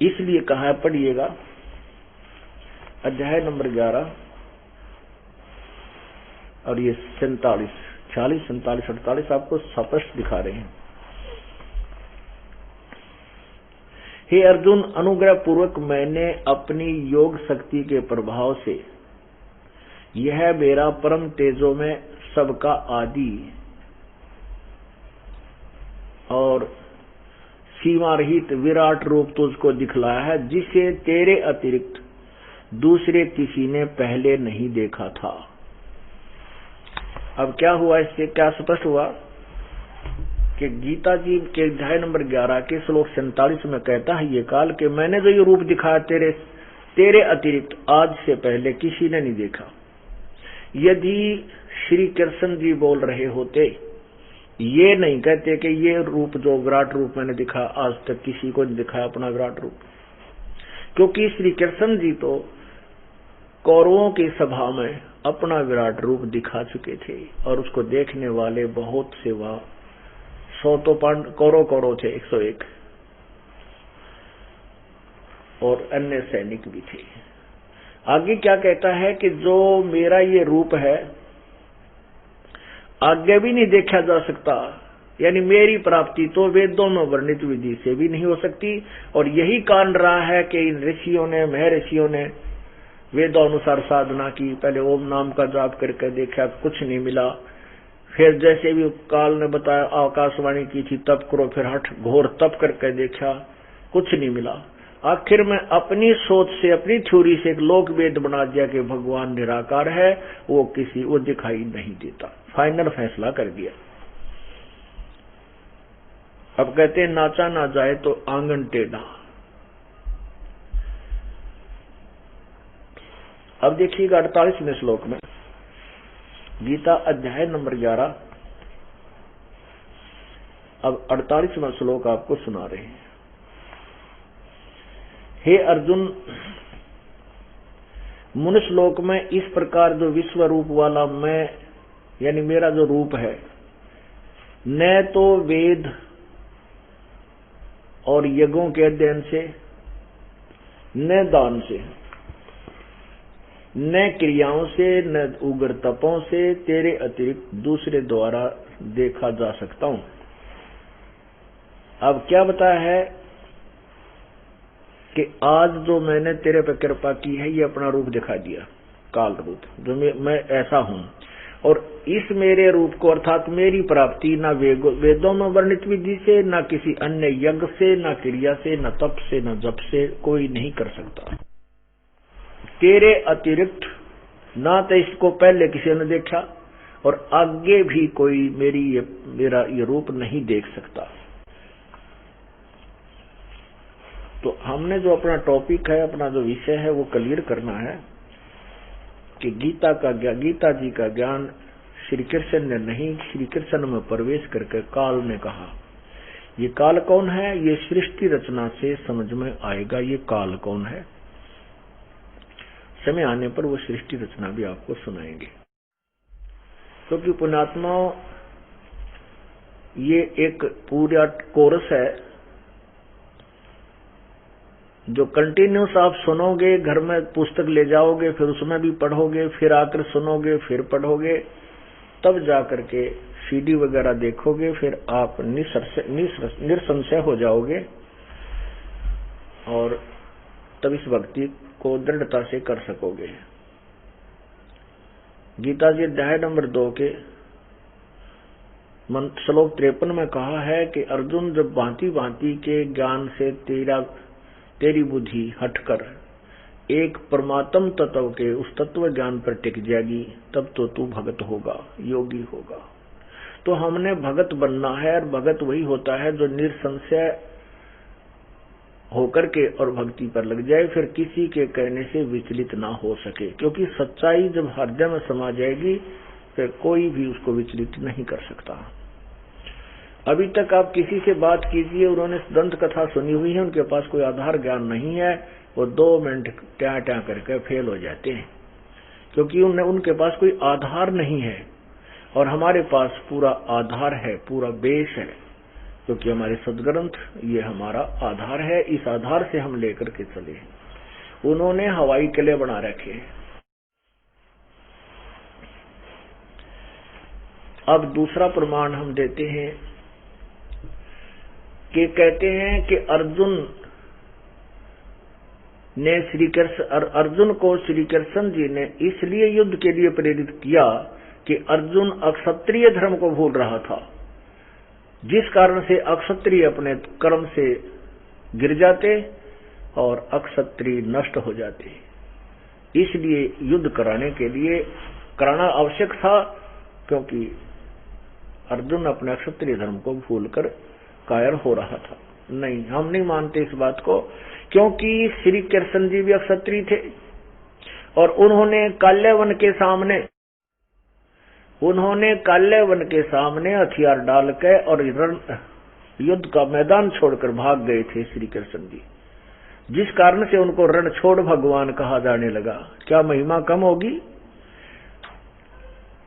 इसलिए कहा है, पढ़िएगा अध्याय नंबर 11 और ये 47, 46, 47, 48 आपको स्पष्ट दिखा रहे हैं। हे अर्जुन, अनुग्रह पूर्वक मैंने अपनी योग शक्ति के प्रभाव से यह मेरा परम तेजो में सबका आदि और सीमा रहित विराट रूप तुझको दिखलाया है, जिसे तेरे अतिरिक्त दूसरे किसी ने पहले नहीं देखा था। अब क्या हुआ, इससे क्या स्पष्ट हुआ कि गीता जी के अध्याय नंबर 11 के श्लोक 47 में कहता है ये काल कि मैंने जो ये रूप दिखाया तेरे अतिरिक्त आज से पहले किसी ने नहीं देखा। यदि श्री कृष्ण जी बोल रहे होते, ये नहीं कहते कि ये रूप जो विराट रूप मैंने दिखा आज तक किसी को नहीं दिखाया अपना विराट रूप, क्योंकि श्री कृष्ण जी तो कौरवों की सभा में अपना विराट रूप दिखा चुके थे, और उसको देखने वाले बहुत से वहां 100 तो कौरव थे, 101 और अन्य सैनिक भी थे। आगे क्या कहता है कि जो मेरा ये रूप है आगे भी नहीं देखा जा सकता, यानी मेरी प्राप्ति तो वेदों में वर्णित विधि से भी नहीं हो सकती। और यही कारण रहा है कि इन ऋषियों ने, महर्षियों ने वेदानुसार साधना की, पहले ओम नाम का जाप करके देखा, कुछ नहीं मिला। फिर जैसे भी काल ने बताया, आकाशवाणी की थी तप करो, फिर हठ घोर तप करके देखा, कुछ नहीं मिला। आखिर में अपनी सोच से, अपनी थ्योरी से एक लोक वेद बना दिया कि भगवान निराकार है, वो दिखाई नहीं देता। फाइनल फैसला कर दिया। अब कहते हैं नाचा ना जाए तो आंगन टेढ़ा। अब देखिएगा 48वें श्लोक में, गीता अध्याय नंबर 11, अब 48वां श्लोक आपको सुना रहे हैं। हे अर्जुन, मनुष्य लोक में इस प्रकार जो विश्व रूप वाला मैं, यानी मेरा जो रूप है, न तो वेद और यज्ञों के अध्ययन से, न दान से, न क्रियाओं से, न उग्र तपों से तेरे अतिरिक्त दूसरे द्वारा देखा जा सकता हूं। अब क्या बताया है कि आज जो मैंने तेरे पर कृपा की है, ये अपना रूप दिखा दिया, काल रूप, जो मैं ऐसा हूं। और इस मेरे रूप को अर्थात मेरी प्राप्ति ना वेदों में वर्णित विधि से, ना किसी अन्य यज्ञ से, ना क्रिया से, न तप से, न जप से कोई नहीं कर सकता। तेरे अतिरिक्त ना तो इसको पहले किसी ने देखा और आगे भी कोई मेरा ये रूप नहीं देख सकता। तो हमने जो अपना टॉपिक है, अपना जो विषय है, वो क्लियर करना है कि गीता जी का ज्ञान श्री कृष्ण ने नहीं, श्री कृष्ण में प्रवेश करके काल ने कहा। ये काल कौन है, ये सृष्टि रचना से समझ में आएगा ये काल कौन है। समय आने पर वो सृष्टि रचना भी आपको सुनाएंगे। क्योंकि तो पुण्यात्माओं, ये एक पूरा कोर्स है जो कंटिन्यूस आप सुनोगे, घर में पुस्तक ले जाओगे, फिर उसमें भी पढ़ोगे, फिर आकर सुनोगे, फिर पढ़ोगे, तब जाकर के सीडी वगैरह देखोगे, फिर आप निसंशय हो जाओगे और तब इस भक्ति को दृढ़ता से कर सकोगे। गीता जी अध्याय नंबर 2 के श्लोक 53 में कहा है कि अर्जुन, जब भांति भांति के ज्ञान से तेरी बुद्धि हटकर एक परमात्म तत्व के उस तत्व ज्ञान पर टिक जाएगी, तब तो तू भगत होगा, योगी होगा। तो हमने भगत बनना है, और भगत वही होता है जो निसंशय होकर के और भक्ति पर लग जाए, फिर किसी के कहने से विचलित ना हो सके। क्योंकि सच्चाई जब हृदय में समा जाएगी, फिर कोई भी उसको विचलित नहीं कर सकता। अभी तक आप किसी से बात कीजिए, उन्होंने दंत कथा सुनी हुई है, उनके पास कोई आधार ज्ञान नहीं है, वो 2 मिनट ट्या ट्या करके फेल हो जाते हैं, क्योंकि उनके पास कोई आधार नहीं है। और हमारे पास पूरा आधार है, पूरा बेस है, क्योंकि हमारे सदग्रंथ ये हमारा आधार है। इस आधार से हम लेकर के चले। उन्होंने हवाई किले बना रखे। अब दूसरा प्रमाण हम देते हैं कि कहते हैं कि अर्जुन को श्री कृष्ण जी ने इसलिए युद्ध के लिए प्रेरित किया कि अर्जुन अक्षत्रिय धर्म को भूल रहा था, जिस कारण से अक्षत्रिय अपने कर्म से गिर जाते और अक्षत्रिय नष्ट हो जाते। इसलिए युद्ध कराना आवश्यक था, क्योंकि अर्जुन अपने क्षत्रिय धर्म को भूलकर कायर हो रहा था। नहीं, हम नहीं मानते इस बात को, क्योंकि श्री कृष्ण जी भी क्षत्रिय थे और उन्होंने काल्यवन के सामने हथियार डाल के और युद्ध का मैदान छोड़कर भाग गए थे श्री कृष्ण जी, जिस कारण से उनको रण छोड़ भगवान कहा जाने लगा। क्या महिमा कम होगी?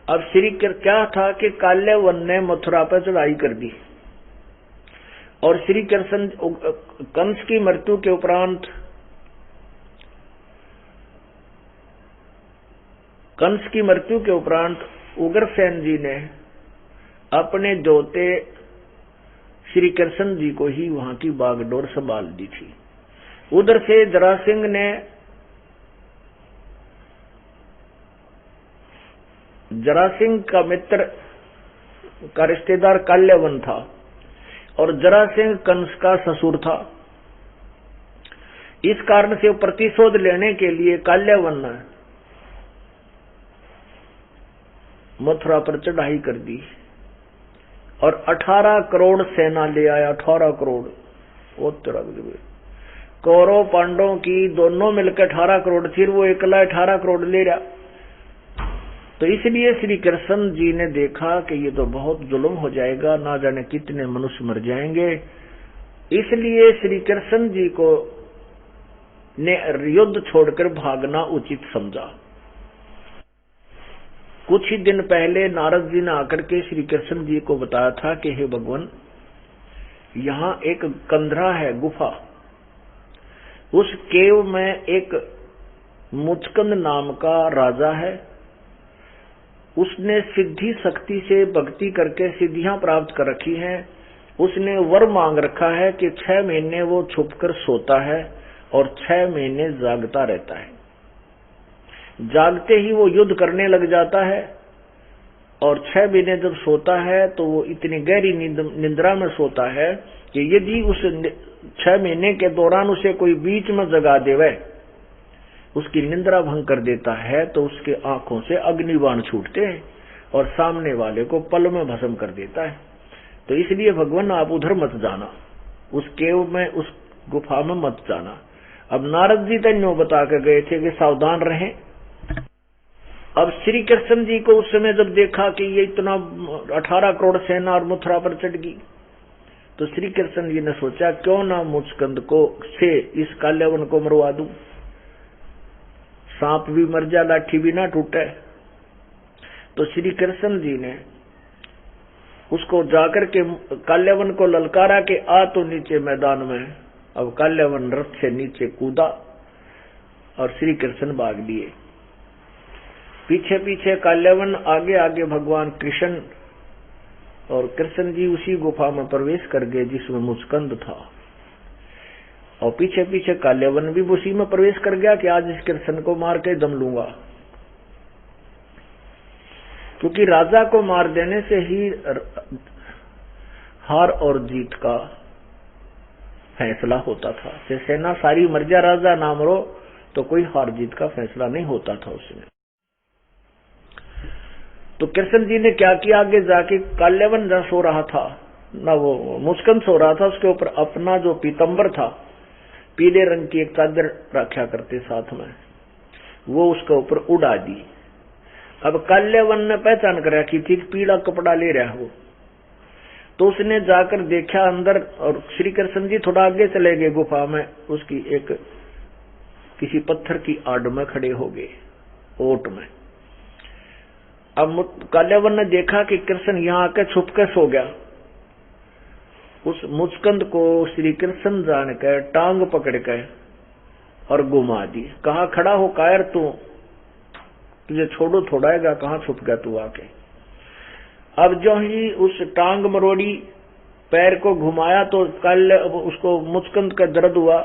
अब क्या था कि काल्यवन ने मथुरा पर चढ़ाई कर दी और श्री कृष्ण कंस की मृत्यु के उपरांत उग्रसेन जी ने अपने जोते श्री कृष्ण जी को ही वहां की बागडोर संभाल दी थी। उधर से जरासिंह का मित्र का रिश्तेदार काल्यवन था और जरासिंह कंस का ससुर था। इस कारण से प्रतिशोध लेने के लिए काल्यवन ने मथुरा पर चढ़ाई कर दी और 18 करोड़ सेना ले आया। 18 करोड़ कौरव पांडवों की दोनों मिलकर 18 करोड़ थी, वो अकेला 18 करोड़ ले रहा। तो इसलिए श्री कृष्ण जी ने देखा कि ये तो बहुत जुल्म हो जाएगा, ना जाने कितने मनुष्य मर जाएंगे। इसलिए श्री कृष्ण जी को ने युद्ध छोड़कर भागना उचित समझा। कुछ ही दिन पहले नारद जी ने आकर के श्री कृष्ण जी को बताया था कि हे भगवान, यहाँ एक कंधरा है, गुफा, उस केव में एक मुचकंद नाम का राजा है। उसने सिद्धि शक्ति से भक्ति करके सिद्धियां प्राप्त कर रखी हैं। उसने वर मांग रखा है कि 6 महीने वो छुपकर सोता है और 6 महीने जागता रहता है। जागते ही वो युद्ध करने लग जाता है और 6 महीने जब सोता है तो वो इतनी गहरी निद्रा में सोता है कि यदि उस 6 महीने के दौरान उसे कोई बीच में जगा देवे, उसकी निद्रा भंग कर देता है, तो उसके आंखों से अग्निबाण छूटते हैं और सामने वाले को पल में भस्म कर देता है। तो इसलिए भगवान आप उधर मत जाना, उस केव में, उस गुफा में मत जाना। अब नारद जी तो बता कर गए थे कि सावधान रहें। अब श्री कृष्ण जी को उस समय जब देखा कि ये इतना 18 करोड़ सेना और मथुरा पर चढ़ गई, तो श्री कृष्ण जी ने सोचा क्यों ना मुचकंद को से इस काल्यावन को मरवा दूं, सांप भी मर जा लाठी भी ना टूटे। तो श्री कृष्ण जी ने उसको जाकर के काल्यावन को ललकारा के आ तो नीचे मैदान में। अब काल्यावन रथ से नीचे कूदा और श्री कृष्ण भाग लिए। पीछे पीछे काल्यावन, आगे आगे भगवान कृष्ण, और कृष्ण जी उसी गुफा में प्रवेश कर गए जिसमें मुचकंद था, और पीछे पीछे काल्यावन भी उसी में प्रवेश कर गया कि आज इस कृष्ण को मार के दम लूंगा। क्योंकि राजा को मार देने से ही हार और जीत का फैसला होता था। जैसे सेना सारी मर जा, राजा ना मरो, तो कोई हार जीत का फैसला नहीं होता था उसमें। तो कृष्ण जी ने क्या किया, आगे जाके काल्यावन जहां सो रहा था ना, वो मुचकंद सो रहा था, उसके ऊपर अपना जो पीतंबर था, पीले रंग की एक चादर रखा करते साथ में, वो उसके ऊपर उड़ा दी। अब काल्यावन ने पहचान कर रखी थी कि पीला कपड़ा ले रहा है वो, तो उसने जाकर देखा अंदर, और श्री कृष्ण जी थोड़ा आगे चले गए गुफा में, उसकी एक किसी पत्थर की आड़ में खड़े हो गए, ओट में। अब काल्यावन ने देखा कि कृष्ण यहां आकर छुप के सो गया। उस मुचकंद को श्री कृष्ण जानकर टांग पकड़ कर और घुमा दी। कहा खड़ा हो कायर तू, तुझे छोड़ो छोड़ाएगा, कहां छुप गया तू आके। अब जो ही उस टांग मरोड़ी, पैर को घुमाया, तो उसको मुचकंद का दर्द हुआ,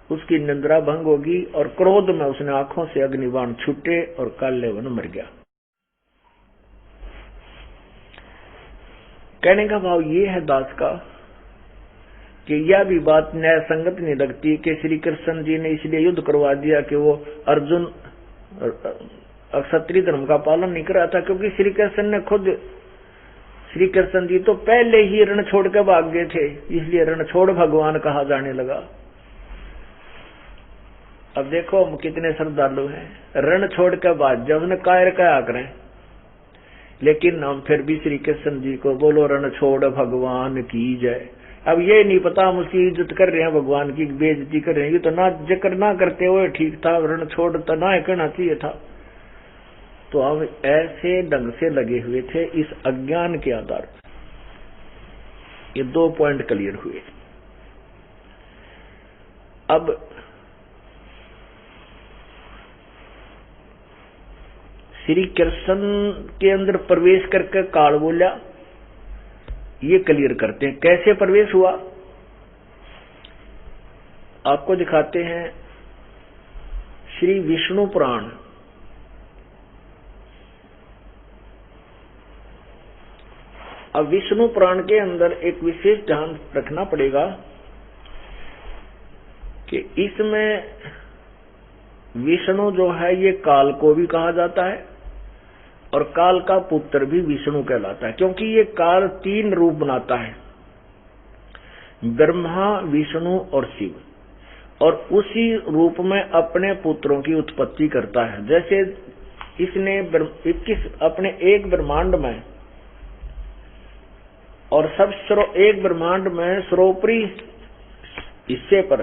उसकी निंद्रा भंग होगी और क्रोध में उसने आंखों से अग्निबाण छूटे और काल्यावन मर गया। कहने का भाव ये है दास का कि यह भी बात न्याय संगत नहीं लगती कि श्री कृष्ण जी ने इसलिए युद्ध करवा दिया कि वो अर्जुन क्षत्रिय धर्म का पालन नहीं कर रहा था, क्योंकि श्री कृष्ण ने खुद, श्री कृष्ण जी तो पहले ही रण छोड़ के भाग गए थे, इसलिए रण छोड़ भगवान कहा जाने लगा। अब देखो हम कितने श्रद्धालु हैं, रण छोड़ के बाद जब उन्हें कायर क्या करें, लेकिन हम फिर भी श्री कृष्ण जी को बोलो रण छोड़ भगवान की जय। अब ये नहीं पता हम उसकी इज्जत कर रहे हैं, भगवान की बेइज्जती कर रहे हैं, ये तो ना जिक्र ना करते हुए ठीक था, रण छोड़ तो ना कहना चाहिए था। तो हम ऐसे ढंग से लगे हुए थे इस अज्ञान के आधार पर। ये 2 पॉइंट क्लियर हुए। अब श्री कृष्ण के अंदर प्रवेश करके काल बोला, ये क्लियर करते हैं कैसे प्रवेश हुआ। आपको दिखाते हैं श्री विष्णु पुराण। अब विष्णु पुराण के अंदर एक विशेष ध्यान रखना पड़ेगा कि इसमें विष्णु जो है ये काल को भी कहा जाता है और काल का पुत्र भी विष्णु कहलाता है, क्योंकि ये काल 3 रूप बनाता है, ब्रह्मा, विष्णु और शिव, और उसी रूप में अपने पुत्रों की उत्पत्ति करता है। जैसे इसने 21 अपने एक ब्रह्मांड में और सब एक ब्रह्मांड में सर्वोपरि हिस्से पर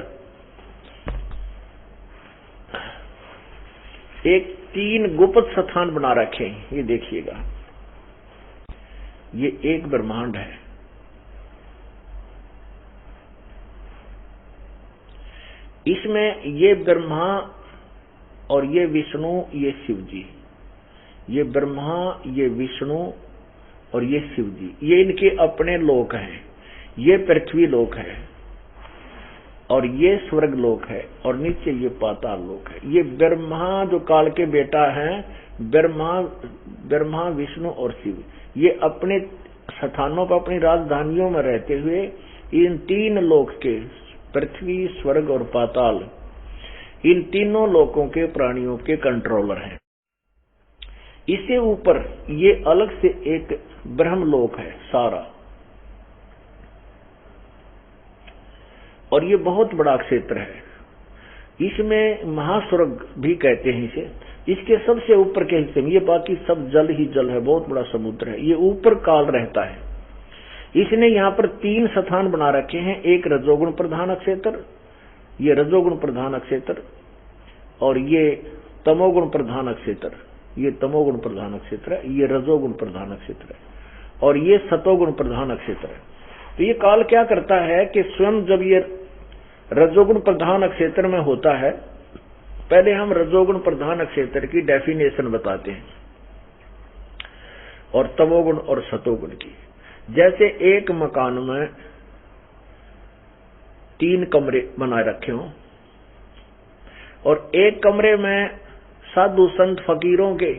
एक 3 गुप्त स्थान बना रखे हैं। ये देखिएगा, ये एक ब्रह्मांड है, इसमें ये ब्रह्मा और ये विष्णु, ये शिव जी, ये ब्रह्मा, ये विष्णु और ये शिव जी, ये इनके अपने लोक हैं। ये पृथ्वी लोक है और ये स्वर्ग लोक है और नीचे ये पाताल लोक है। ये ब्रह्मा जो काल के बेटा हैं, ब्रह्मा विष्णु और शिव, ये अपने स्थानों पर अपनी राजधानियों में रहते हुए इन तीन लोक के, पृथ्वी स्वर्ग और पाताल, इन तीनों लोकों के प्राणियों के कंट्रोलर हैं। इससे ऊपर ये अलग से एक ब्रह्मलोक है सारा, और ये बहुत बड़ा क्षेत्र है। इसमें महास्वर्ग भी कहते हैं इसे। इसके सबसे ऊपर के हिस्से में, ये बाकी सब जल ही जल है, बहुत बड़ा समुद्र है, ये ऊपर काल रहता है। इसने यहाँ पर 3 स्थान बना रखे हैं। एक रजोगुण प्रधान क्षेत्र, ये रजोगुण प्रधान क्षेत्र, और ये तमोगुण प्रधान क्षेत्र, ये तमोगुण प्रधान क्षेत्र है, ये रजोगुण प्रधान क्षेत्र है, और ये सतोगुण प्रधान क्षेत्र है। तो ये काल क्या करता है कि स्वयं जब ये रजोगुण प्रधान क्षेत्र में होता है, पहले हम रजोगुण प्रधान क्षेत्र की डेफिनेशन बताते हैं और तमोगुण और सतोगुण की। जैसे एक मकान में 3 कमरे बनाए रखे हों और एक कमरे में साधु संत फकीरों के,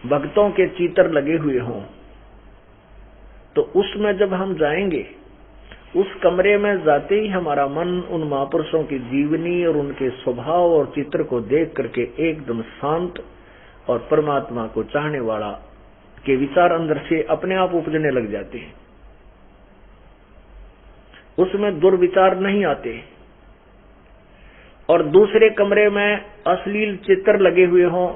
भक्तों के चित्र लगे हुए हों, तो उसमें जब हम जाएंगे, उस कमरे में जाते ही हमारा मन उन महापुरुषों की जीवनी और उनके स्वभाव और चित्र को देख करके एकदम शांत और परमात्मा को चाहने वाला के विचार अंदर से अपने आप उपजने लग जाते हैं। उसमें दुर्विचार नहीं आते। और दूसरे कमरे में अश्लील चित्र लगे हुए हों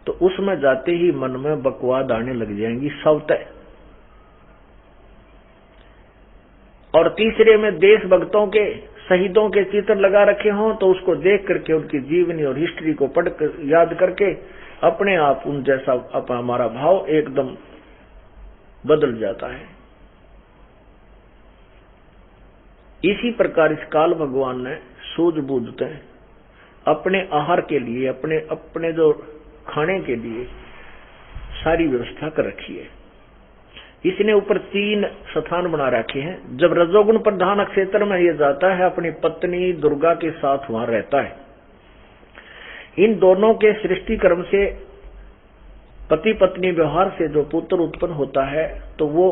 तो उसमें जाते ही मन में बकवाद आने लग जाएंगी स्वतः। और तीसरे में देशभक्तों के, शहीदों के चित्र लगा रखे हों तो उसको देख करके, उनकी जीवनी और हिस्ट्री को पढ़ कर याद करके अपने आप उन जैसा हमारा भाव एकदम बदल जाता है। इसी प्रकार इस काल भगवान ने सूझबूझते अपने आहार के लिए, अपने जो खाने के लिए सारी व्यवस्था कर रखी है। इसने ऊपर 3 स्थान बना रखे हैं। जब रजोगुण प्रधान क्षेत्र में ये जाता है, अपनी पत्नी दुर्गा के साथ वहां रहता है। इन दोनों के सृष्टि कर्म से, पति पत्नी व्यवहार से जो पुत्र उत्पन्न होता है तो वो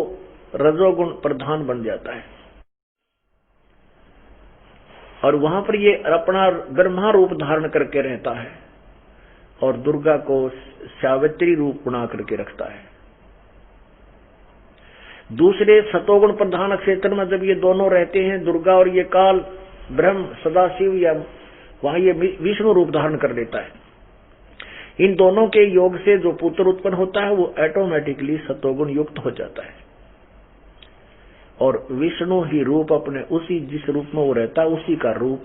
रजोगुण प्रधान बन जाता है। और वहां पर ये अपना ब्रह्मा रूप धारण करके रहता है और दुर्गा को सावित्री रूप बना करके रखता है। दूसरे सतोगुण प्रधान क्षेत्र में जब ये दोनों रहते हैं, दुर्गा और ये काल, ब्रह्म सदाशिव, या वहां ये विष्णु रूप धारण कर लेता है। इन दोनों के योग से जो पुत्र उत्पन्न होता है वो ऑटोमेटिकली सतोगुण युक्त हो जाता है और विष्णु ही रूप अपने, उसी जिस रूप में वो रहता है उसी का रूप,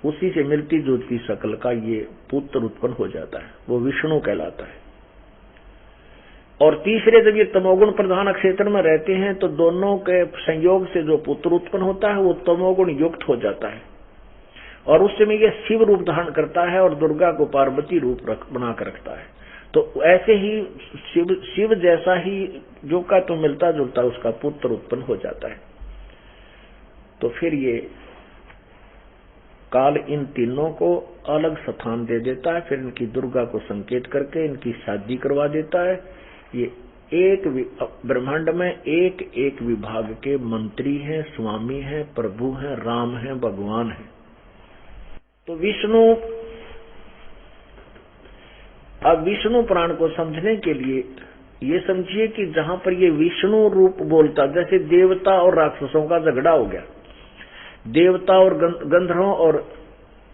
उसी से मिलती जुलती शकल का ये पुत्र उत्पन्न हो जाता है, वो विष्णु कहलाता है। और तीसरे जब ये तमोगुण प्रधान क्षेत्र में रहते हैं तो दोनों के संयोग से जो पुत्र उत्पन्न होता है वो तमोगुण युक्त हो जाता है और उस समय ये शिव रूप धारण करता है और दुर्गा को पार्वती रूप बनाकर रखता है। तो ऐसे ही शिव जैसा ही जो का तो मिलता जुलता उसका पुत्र उत्पन्न हो जाता है। तो फिर ये काल इन तीनों को अलग स्थान दे देता है, फिर इनकी दुर्गा को संकेत करके इनकी शादी करवा देता है। ये एक ब्रह्मांड में एक एक विभाग के मंत्री हैं, स्वामी हैं, प्रभु हैं, राम हैं, भगवान हैं। तो विष्णु, अब विष्णु पुराण को समझने के लिए ये समझिए कि जहां पर ये विष्णु रूप बोलता, जैसे देवता और राक्षसों का झगड़ा हो गया, देवता और गंधर्वों और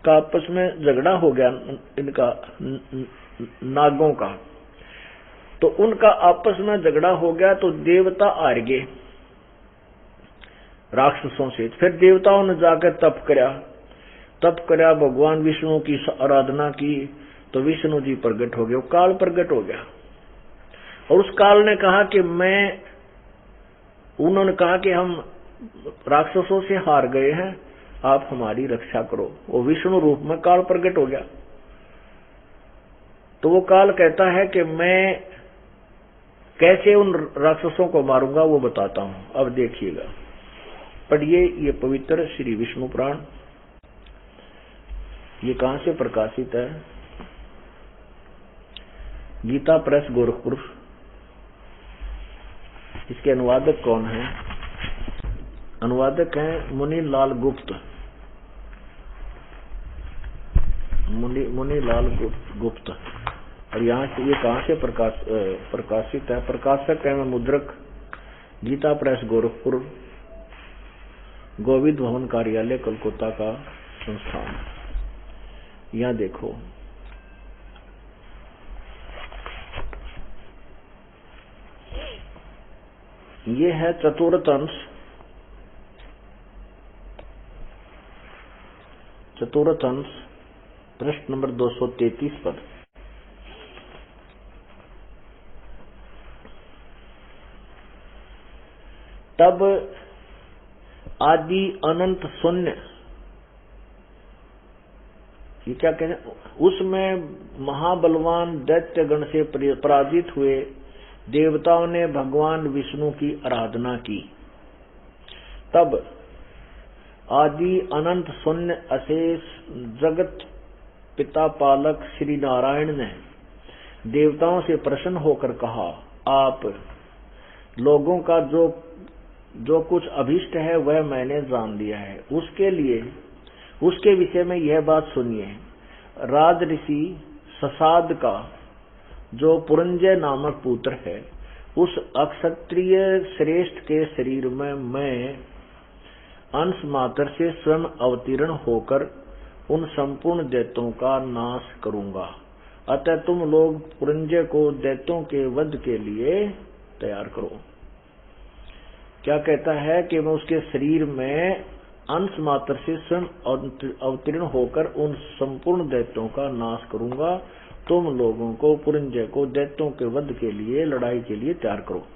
का आपस में झगड़ा हो गया, इनका नागों का, तो उनका आपस में झगड़ा हो गया तो देवता हार गए राक्षसों से। फिर देवताओं ने जाकर तप करा, भगवान विष्णु की आराधना की तो विष्णु जी प्रकट हो गए, काल प्रकट हो गया। और उस काल ने कहा कि उन्होंने कहा कि हम राक्षसों से हार गए हैं, आप हमारी रक्षा करो। वो विष्णु रूप में काल प्रकट हो गया। तो वो काल कहता है कि मैं कैसे उन राक्षसों को मारूंगा वो बताता हूं, अब देखिएगा। पढ़िए ये पवित्र श्री विष्णु पुराण। ये कहां से प्रकाशित है? गीता प्रेस गोरखपुर। इसके अनुवादक कौन है? अनुवादक हैं मुनि लाल गुप्त। मुनि लाल गुप्त। और यहाँ से ये कहां से प्रकाशित है? प्रकाशक एवं मुद्रक गीता प्रेस गोरखपुर, गोविंद भवन कार्यालय कोलकाता का संस्थान। यहाँ देखो, ये है चतुर्थ अंश। चतुर्थ अंश पृष्ठ नंबर 233 पर। तब आदि अनंत शून्य, ये क्या कहते हैं, उसमें महाबलवान दैत्य गण से पराजित हुए देवताओं ने भगवान विष्णु की आराधना की। तब आदि अनंत शून्य अशेष जगत पिता पालक श्री नारायण ने देवताओं से प्रसन्न होकर कहा, आप लोगों का जो कुछ अभिष्ट है वह मैंने जान लिया है। उसके विषय में यह बात सुनिए। राज ऋषि ससाद का जो पुरंजय नामक पुत्र है, उस अक्षत्रिय श्रेष्ठ के शरीर में मैं अंश मात्र से स्वयं अवतीर्ण होकर उन संपूर्ण दैत्यों का नाश करूंगा। अतः तुम लोग पुरंजय को दैत्यों के वध के लिए तैयार करो। क्या कहता है कि मैं उसके शरीर में अंश मात्र से स्वयं अवतीर्ण होकर उन संपूर्ण दैत्यों का नाश करूंगा। तुम लोगों को पुरंजय को दैत्यों के वध के लिए, लड़ाई के लिए तैयार करो।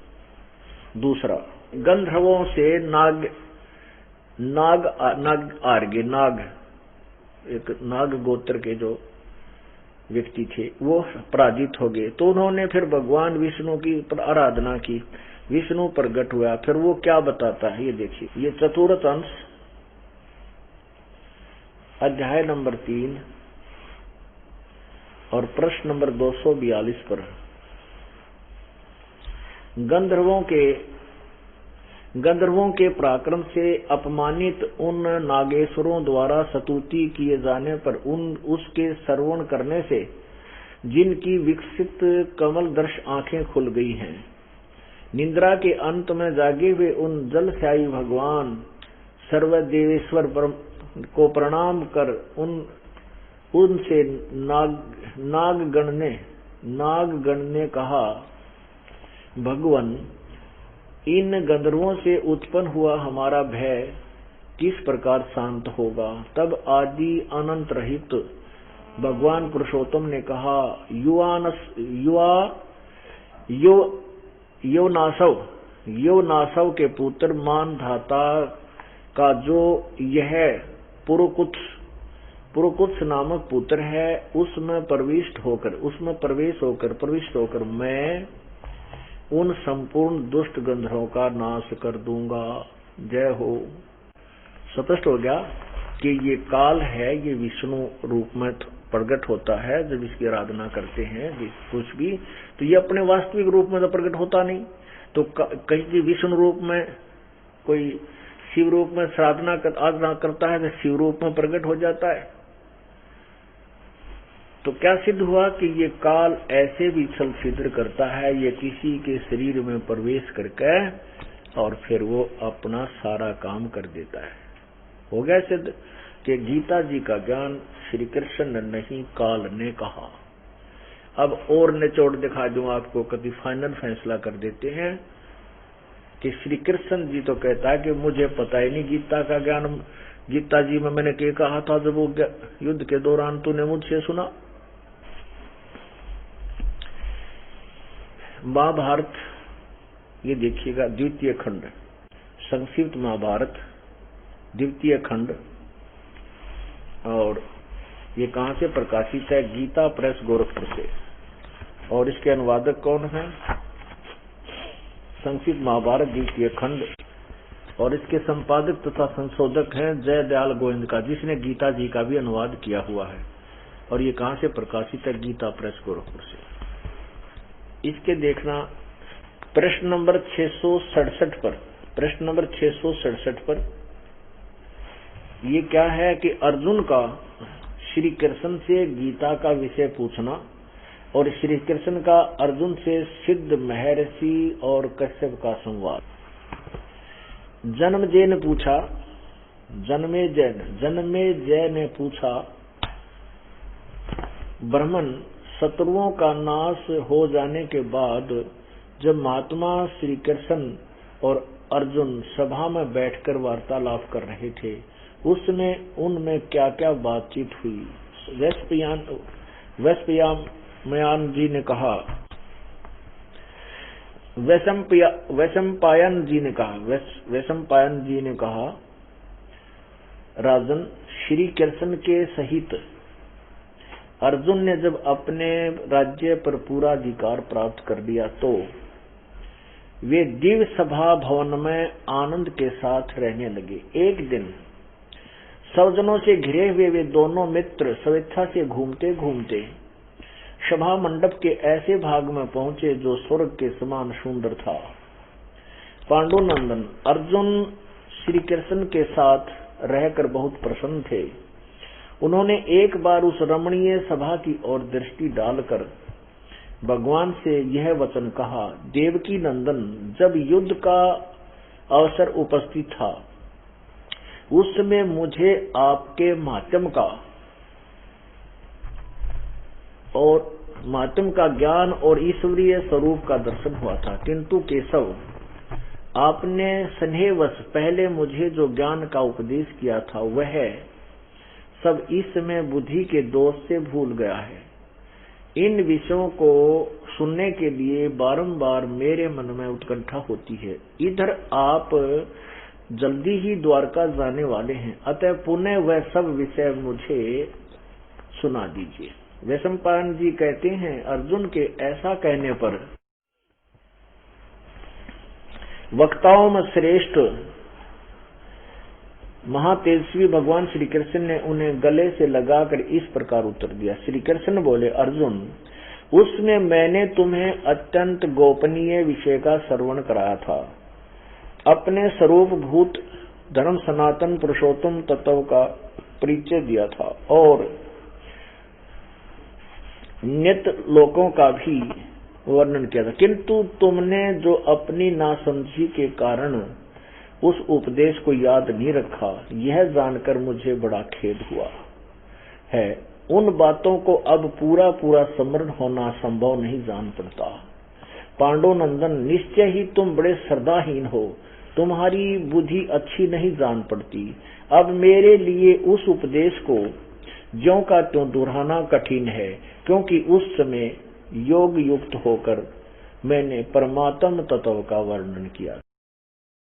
दूसरा, गंधर्वों से एक नाग गोत्र के जो व्यक्ति थे वो पराजित हो गए। तो उन्होंने फिर भगवान विष्णु की आराधना की। विष्णु प्रकट हुआ। फिर वो क्या बताता है ये देखिए। ये चतुर्थ अंश अध्याय नंबर 3 और प्रश्न नंबर 242 पर। गंधर्वों के पराक्रम से अपमानित उन नागेश्वरों द्वारा स्तुति किए जाने पर उसके श्रवण करने से जिनकी विकसित कमलदर्श आंखें खुल गई हैं, निद्रा के अंत में जागे हुए उन जलशायी भगवान सर्वदेवेश्वर को प्रणाम कर उनसे नागगण ने कहा, भगवान, इन गंधर्वों से उत्पन्न हुआ हमारा भय किस प्रकार शांत होगा? तब आदि अनंत रहित भगवान पुरुषोत्तम ने कहा, योनासव के पुत्र मान धाता का जो यह पुरुकुत्स नामक पुत्र है, उसमें प्रवेश होकर मैं उन संपूर्ण दुष्ट गंधर्वों का नाश कर दूंगा। जय हो। स्पष्ट हो गया कि ये काल है, ये विष्णु रूप में प्रकट होता है। जब इसकी आराधना करते हैं कुछ भी, तो ये अपने वास्तविक रूप में तो प्रकट होता नहीं। तो कहीं विष्णु रूप में, कोई शिव रूप में आराधना करता है तो शिव रूप में प्रकट हो जाता है। तो क्या सिद्ध हुआ कि ये काल ऐसे भी छल छिद्र करता है, ये किसी के शरीर में प्रवेश करके और फिर वो अपना सारा काम कर देता है। हो गया सिद्ध कि गीता जी का ज्ञान श्री कृष्ण ने नहीं, काल ने कहा। अब और निचोड़ दिखा दूं आपको, कभी फाइनल फैसला कर देते हैं कि श्री कृष्ण जी तो कहता है कि मुझे पता ही नहीं गीता का ज्ञान। गीता जी में मैंने क्या कहा था जब वो युद्ध के दौरान तूने मुझसे सुना? महाभारत, ये देखिएगा, द्वितीय खंड, संक्षिप्त महाभारत द्वितीय खंड। और ये कहां से प्रकाशित है? गीता प्रेस गोरखपुर से। और इसके अनुवादक कौन है? संक्षिप्त महाभारत द्वितीय खंड और इसके संपादक तथा संशोधक हैं जय दयाल गोविंद का, जिसने गीता जी का भी अनुवाद किया हुआ है। और ये कहां से प्रकाशित है? गीता प्रेस गोरखपुर से। इसके देखना प्रश्न नंबर 667 पर, प्रश्न नंबर 667 पर ये क्या है कि अर्जुन का श्री कृष्ण से गीता का विषय पूछना और श्री कृष्ण का अर्जुन से सिद्ध महर्षि और कश्यप का संवाद। जन्मेजय ने पूछा, जन्मेजय ने पूछा, ब्राह्मण शत्रुओं का नाश हो जाने के बाद जब महात्मा श्री कृष्ण और अर्जुन सभा में बैठकर वार्तालाप कर रहे थे, उसमें उनमें क्या क्या बातचीत हुई? वैशंपायन जी ने कहा, वैशंपायन जी ने कहा, राजन, श्री कृष्ण के सहित अर्जुन ने जब अपने राज्य पर पूरा अधिकार प्राप्त कर लिया तो वे दिव्य सभा भवन में आनंद के साथ रहने लगे। एक दिन स्वजनों से घिरे हुए वे दोनों मित्र स्वेच्छा से घूमते घूमते सभा मंडप के ऐसे भाग में पहुंचे जो स्वर्ग के समान सुंदर था। पांडुनंदन अर्जुन श्री कृष्ण के साथ रहकर बहुत प्रसन्न थे। उन्होंने एक बार उस रमणीय सभा की ओर दृष्टि डालकर भगवान से यह वचन कहा, देवकी नंदन, जब युद्ध का अवसर उपस्थित था उस समय मुझे आपके माध्यम का ज्ञान और ईश्वरीय स्वरूप का दर्शन हुआ था, किंतु केशव, आपने स्नेहवश पहले मुझे जो ज्ञान का उपदेश किया था वह सब इस समय बुद्धि के दोष से भूल गया है। इन विषयों को सुनने के लिए बारंबार मेरे मन में उत्कंठा होती है। इधर आप जल्दी ही द्वारका जाने वाले हैं, अतः पुनः वह सब विषय मुझे सुना दीजिए। वैशंपायन जी कहते हैं, अर्जुन के ऐसा कहने पर वक्ताओं में श्रेष्ठ महातेजस्वी भगवान श्री कृष्ण ने उन्हें गले से लगाकर इस प्रकार उत्तर दिया। श्री कृष्ण बोले, अर्जुन, उसमें मैंने तुम्हें अत्यंत गोपनीय विषय का श्रवण कराया था, अपने स्वरूप भूत धर्म सनातन पुरुषोत्तम तत्व का परिचय दिया था और नित्य लोकों का भी वर्णन किया था, किंतु तुमने जो अपनी नासमझी के कारण उस उपदेश को याद नहीं रखा, यह जानकर मुझे बड़ा खेद हुआ है। उन बातों को अब पूरा पूरा स्मरण होना संभव नहीं जान पड़ता। पांडुनंदन, निश्चय ही तुम बड़े श्रद्धाहीन हो, तुम्हारी बुद्धि अच्छी नहीं जान पड़ती। अब मेरे लिए उस उपदेश को ज्यों का त्यों दोहराना कठिन है, क्योंकि उस समय योग युक्त होकर मैंने परमात्म तत्व का वर्णन किया।